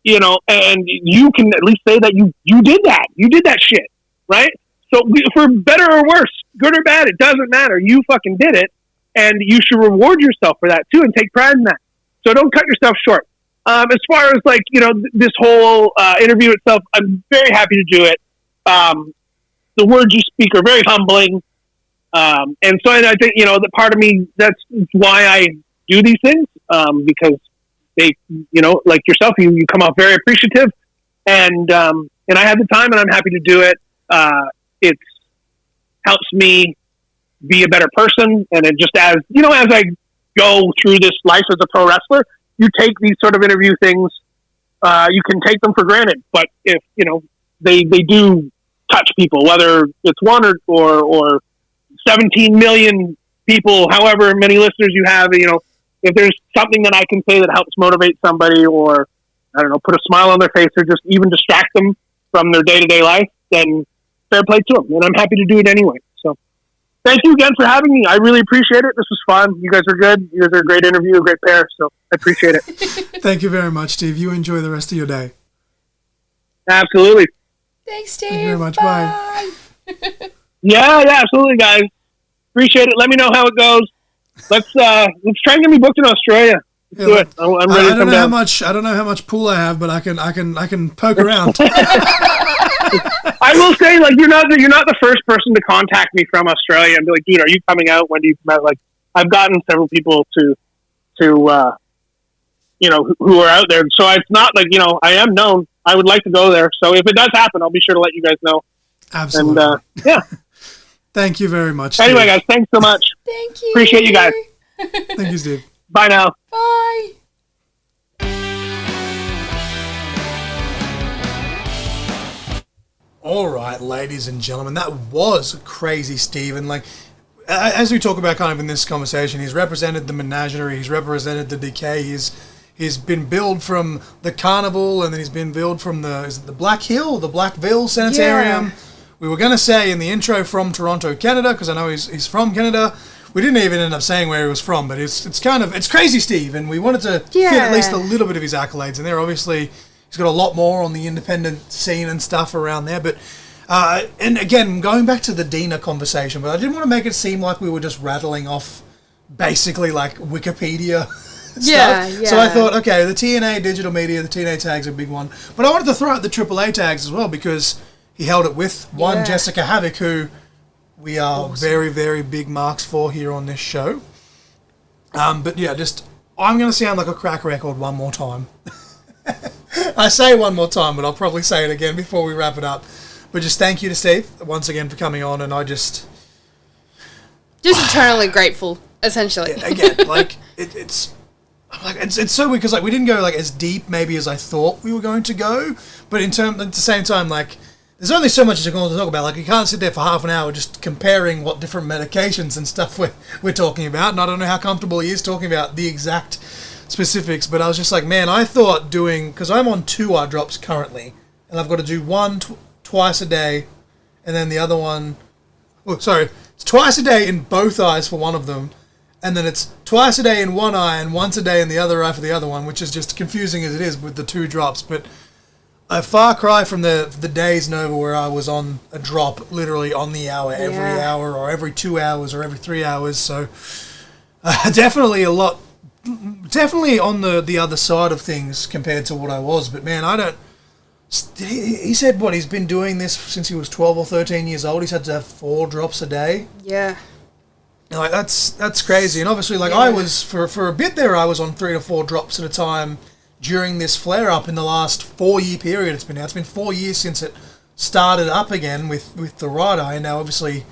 You know, and you can at least say that you did that. You did that shit, right? So for better or worse, good or bad, it doesn't matter. You fucking did it, and you should reward yourself for that too and take pride in that. So don't cut yourself short. As far as like, you know, this whole interview itself, I'm very happy to do it. The words you speak are very humbling. And so I think, you know, the part of me, that's why I do these things, because they, you know, like yourself, you come off very appreciative, and I had the time and I'm happy to do it. It helps me be a better person. And it just, as you know, as I go through this life as a pro wrestler, you take these sort of interview things, you can take them for granted, but if, you know, they do touch people, whether it's one or 17 million people, however many listeners you have, you know, if there's something that I can say that helps motivate somebody, or I don't know, put a smile on their face, or just even distract them from their day-to-day life, then fair play to them. And I'm happy to do it anyway. So thank you again for having me. I really appreciate it. This was fun. You guys are good. You guys are a great interview, a great pair. So I appreciate it. Thank you very much, Steve. You enjoy the rest of your day. Absolutely. Thanks, Steve. Thank you very much. Bye. Yeah, absolutely, guys. Appreciate it. Let me know how it goes. Let's try and get me booked in Australia. Let's do it. I'm ready to come down. I don't know how much pool I have, but I can poke around. I will say, like, you're not the first person to contact me from Australia and be like, dude, are you coming out? When do you come out? Like, I've gotten several people to you know, who are out there. So it's not like, you know, I am known. I would like to go there. So if it does happen, I'll be sure to let you guys know. Absolutely. And yeah. Thank you very much, Anyway, Steve. guys, thanks so much. Thank you. Appreciate you guys. Thank you, Steve. Bye now. Bye. All right, ladies and gentlemen, that was Crazy Steve. And like, as we talk about kind of in this conversation, he's represented the menagerie, he's represented the decay, he's been billed from the carnival, and then he's been billed from the Black Hill, the Blackville Sanitarium. Yeah. We were going to say in the intro from Toronto, Canada, because I know he's from Canada. We didn't even end up saying where he was from, but it's Crazy Steve, and we wanted to fit at least a little bit of his accolades in there. Obviously, he's got a lot more on the independent scene and stuff around there, but and again, going back to the Dina conversation, but I didn't want to make it seem like we were just rattling off basically like Wikipedia stuff. Yeah. So I thought, okay, the TNA digital media, the TNA tags are a big one, but I wanted to throw out the AAA tags as well, because he held it with one Jessica Havoc, who we are very, very big marks for here on this show. But yeah, I'm going to sound like a crack record one more time. I say one more time, but I'll probably say it again before we wrap it up. But just thank you to Steve once again for coming on, and I just eternally grateful, essentially. Yeah, again, like it's so weird because like we didn't go like as deep maybe as I thought we were going to go, but at the same time, like there's only so much you're going to talk about. Like you can't sit there for half an hour just comparing what different medications and stuff we're talking about, and I don't know how comfortable he is talking about the exact specifics, but I was just like, man, I thought because I'm on 2 eye drops currently, and I've got to do one twice a day, and then the other one, it's twice a day in both eyes for one of them, and then it's twice a day in one eye and once a day in the other eye for the other one, which is just confusing as it is with the 2 drops, but a far cry from the days, Nova, where I was on a drop literally on the hour, every hour, or every 2 hours, or every 3 hours, so definitely on the other side of things compared to what I was, but man, he said he's been doing this since he was 12 or 13 years old. He's had to have 4 drops a day. Yeah. And like that's crazy. And obviously I was for a bit there, I was on 3 to 4 drops at a time during this flare up in the last 4-year period. It's been 4 years since it started up again with the right eye, and now obviously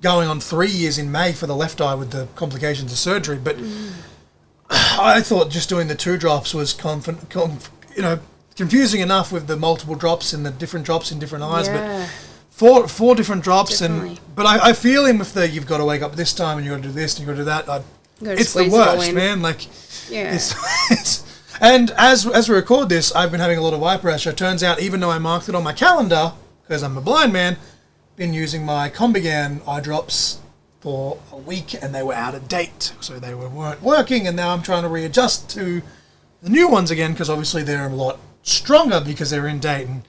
going on 3 years in May for the left eye with the complications of surgery. But I thought just doing the 2 drops was confusing enough with the multiple drops and the different drops in different eyes, but four different drops, Definitely. but I feel him with the you've got to wake up this time and you've got to do this and you've got to do that. It's the worst, man. Like, yeah. It's and as we record this, I've been having a lot of eye pressure. Turns out, even though I marked it on my calendar because I'm a blind man, been using my Combigan eye drops for a week and they were out of date, so they weren't working. And now I'm trying to readjust to the new ones again because obviously they're a lot stronger because they're in date. And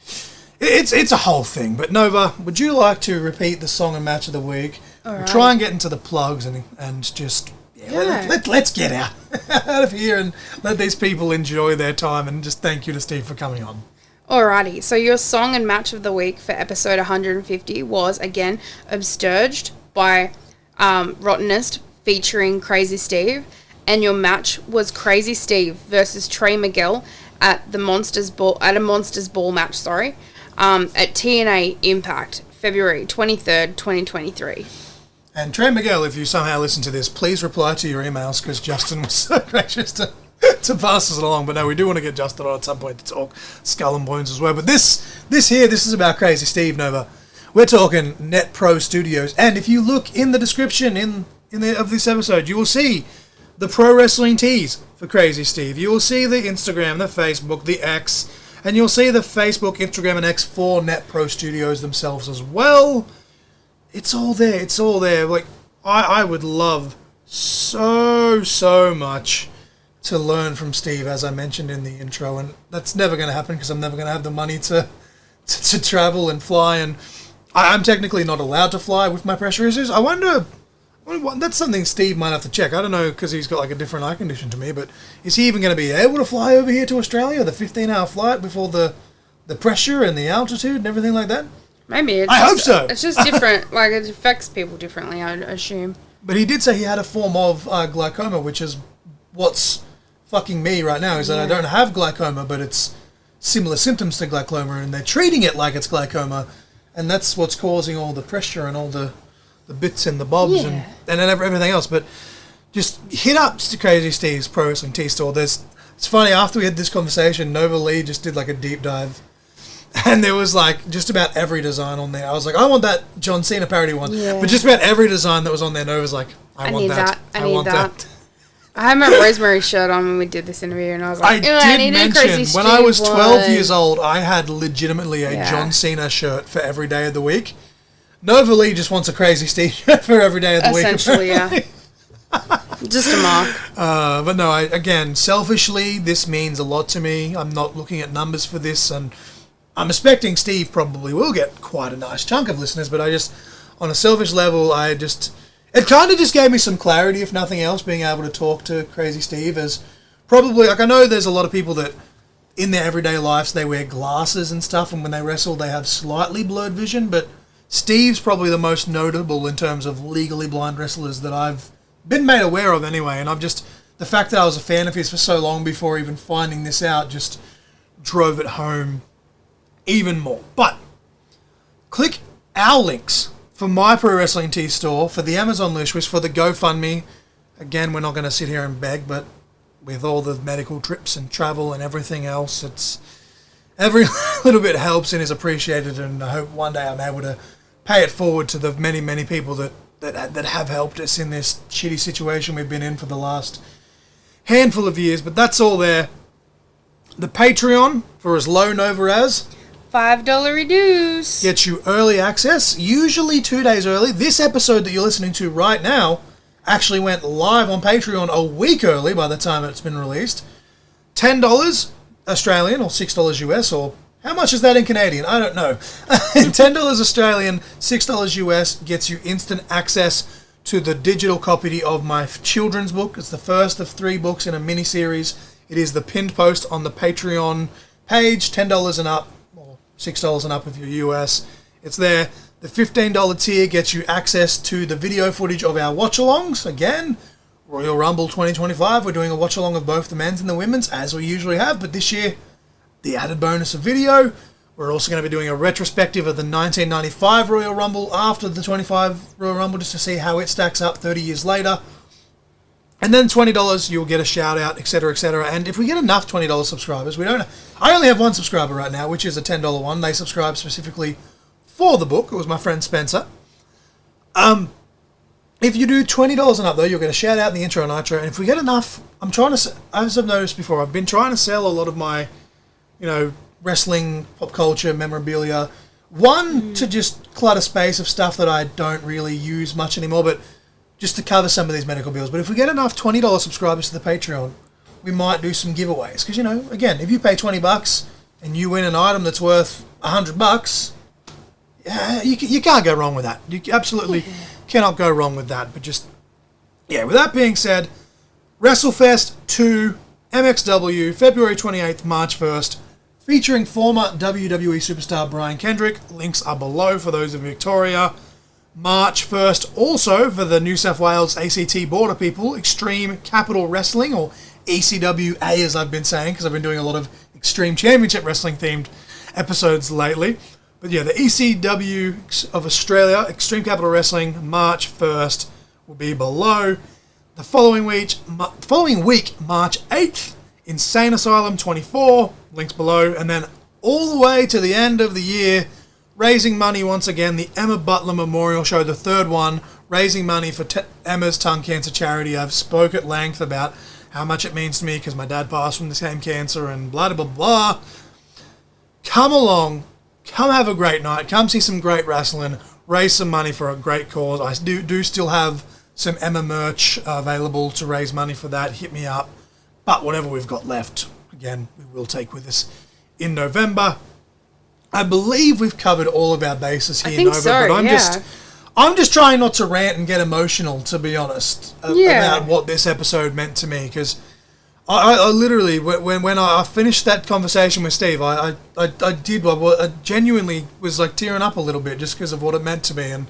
it's a whole thing. But Nova, would you like to repeat the song and match of the week? All right. Try and get into the plugs and just let's get out of here and let these people enjoy their time. And just thank you to Steve for coming on. Alrighty, so your song and match of the week for episode 150 was again Absturged by Rottenest featuring Crazy Steve, and your match was Crazy Steve versus Trey Miguel at a Monsters Ball match, at TNA Impact, February 23rd, 2023. And Trey Miguel, if you somehow listen to this, please reply to your emails because Justin was so gracious to pass us along. But no, we do want to get Justin on at some point to talk Skull and Bones as well. But this is about Crazy Steve, Nova. We're talking Net Pro Studios, and if you look in the description of this episode, you will see the pro wrestling tees for Crazy Steve. You will see the Instagram, the Facebook, the X, and you'll see the Facebook, Instagram, and X for Net Pro Studios themselves as well. It's all there. It's all there. Like, I would love so much to learn from Steve, as I mentioned in the intro, and that's never going to happen because I'm never going to have the money to travel and fly, and I'm technically not allowed to fly with my pressure issues. I wonder, that's something Steve might have to check. I don't know, because he's got like a different eye condition to me, but is he even going to be able to fly over here to Australia, the 15-hour flight before the pressure and the altitude and everything like that? Maybe. I hope so. It's just different. Like, it affects people differently, I assume. But he did say he had a form of glaucoma, which is what's fucking me right now, is that I don't have glaucoma, but it's similar symptoms to glaucoma, and they're treating it like it's glaucoma, and that's what's causing all the pressure and all the bits and the bobs and everything else. But just hit up Crazy Steve's Pro Wrestling Tee Store. It's funny, after we had this conversation, Nova Lee just did like a deep dive, and there was like just about every design on there. I was like, I want that John Cena parody one. Yeah. But just about every design that was on there, Nova's like, I want that. I want that. I had my Rosemary shirt on when we did this interview, and I was like, I need a Crazy Steve when I was 12 years old, I had legitimately a John Cena shirt for every day of the week. Nova Lee just wants a Crazy Steve shirt for every day of the week. Essentially, yeah. Just a mark. But no, again, selfishly, this means a lot to me. I'm not looking at numbers for this, and I'm expecting Steve probably will get quite a nice chunk of listeners, but I just, on a selfish level, it kind of just gave me some clarity, if nothing else, being able to talk to Crazy Steve. As probably, like, I know there's a lot of people that in their everyday lives they wear glasses and stuff, and when they wrestle they have slightly blurred vision, but Steve's probably the most notable in terms of legally blind wrestlers that I've been made aware of anyway, and the fact that I was a fan of his for so long before even finding this out just drove it home even more. But click our links for my Pro Wrestling Tee Store, for the Amazon wish list, for the GoFundMe. Again, we're not going to sit here and beg, but with all the medical trips and travel and everything else, it's every little bit helps and is appreciated, and I hope one day I'm able to pay it forward to the many people that have helped us in this shitty situation we've been in for the last handful of years. But that's all there. The Patreon, for as low, Nova, as $5 reduce, gets you early access, usually 2 days early. This episode that you're listening to right now actually went live on Patreon a week early by the time it's been released. $10 Australian, or $6 US, or how much is that in Canadian? I don't know. $10 Australian, $6 US gets you instant access to the digital copy of my children's book. It's the first of 3 books in a mini-series. It is the pinned post on the Patreon page, $10 and up, or $6 and up if you're US. It's there. The $15 tier gets you access to the video footage of our watch-alongs. Again, Royal Rumble 2025, we're doing a watch-along of both the men's and the women's, as we usually have, but this year, the added bonus of video. We're also going to be doing a retrospective of the 1995 Royal Rumble after the 25 Royal Rumble, just to see how it stacks up 30 years later. And then $20, you'll get a shout-out, etc., etc. And if we get enough $20 subscribers, I only have one subscriber right now, which is a $10 one. They subscribe specifically for the book. It was my friend Spencer. If you do $20 and up, though, you'll get a shout out in the intro and outro. And if we get enough, as I've noticed before, I've been trying to sell a lot of my, wrestling, pop culture, memorabilia. One, to just clutter space of stuff that I don't really use much anymore, but just to cover some of these medical bills. But if we get enough $20 subscribers to the Patreon, we might do some giveaways. Because, again, if you pay $20 and you win an item that's worth $100, yeah, you can't go wrong with that. You absolutely cannot go wrong with that. But just, with that being said, WrestleFest 2 MXW, February 28th, March 1st, featuring former WWE superstar Brian Kendrick. Links are below for those in Victoria. March 1st, also for the New South Wales ACT border people, Extreme Capital Wrestling, or ECWA as I've been saying, because I've been doing a lot of Extreme Championship Wrestling themed episodes lately. But the ECW of Australia, Extreme Capital Wrestling, March 1st, will be below. The following week, March 8th, Insane Asylum 24, links below. And then all the way to the end of the year, raising money once again, the Emma Butler Memorial Show, the third one, raising money for Emma's tongue cancer charity. I've spoke at length about how much it means to me because my dad passed from the same cancer and blah, blah, blah. Come along, come have a great night, come see some great wrestling, raise some money for a great cause. I do still have some Emma merch available to raise money for that. Hit me up. But whatever we've got left, again, we will take with us in November. I believe we've covered all of our bases here, Nova, but I'm just trying not to rant and get emotional, to be honest, about what this episode meant to me, because I literally, when I finished that conversation with Steve, I genuinely was like tearing up a little bit just because of what it meant to me, and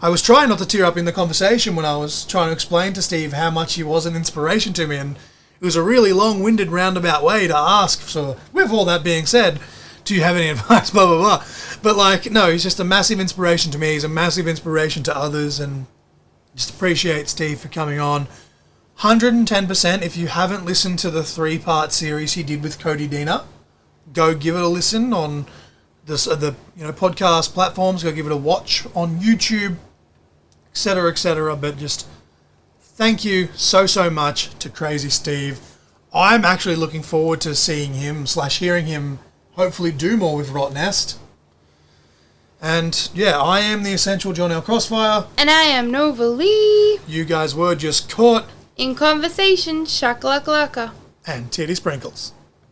I was trying not to tear up in the conversation when I was trying to explain to Steve how much he was an inspiration to me, and it was a really long-winded roundabout way to ask. So, with all that being said, do you have any advice, blah, blah, blah. But, no, he's just a massive inspiration to me. He's a massive inspiration to others, and just appreciate Steve for coming on. 110%, if you haven't listened to the 3-part series he did with Cody Deaner, go give it a listen on the podcast platforms. Go give it a watch on YouTube, etc., etc. But just thank you so much to Crazy Steve. I'm actually looking forward to seeing him / hearing him hopefully do more with Rotnest. And I am the Essential John L. Crossfire. And I am Nova Lee. You guys were just caught in conversation, shakalaka. And titty sprinkles.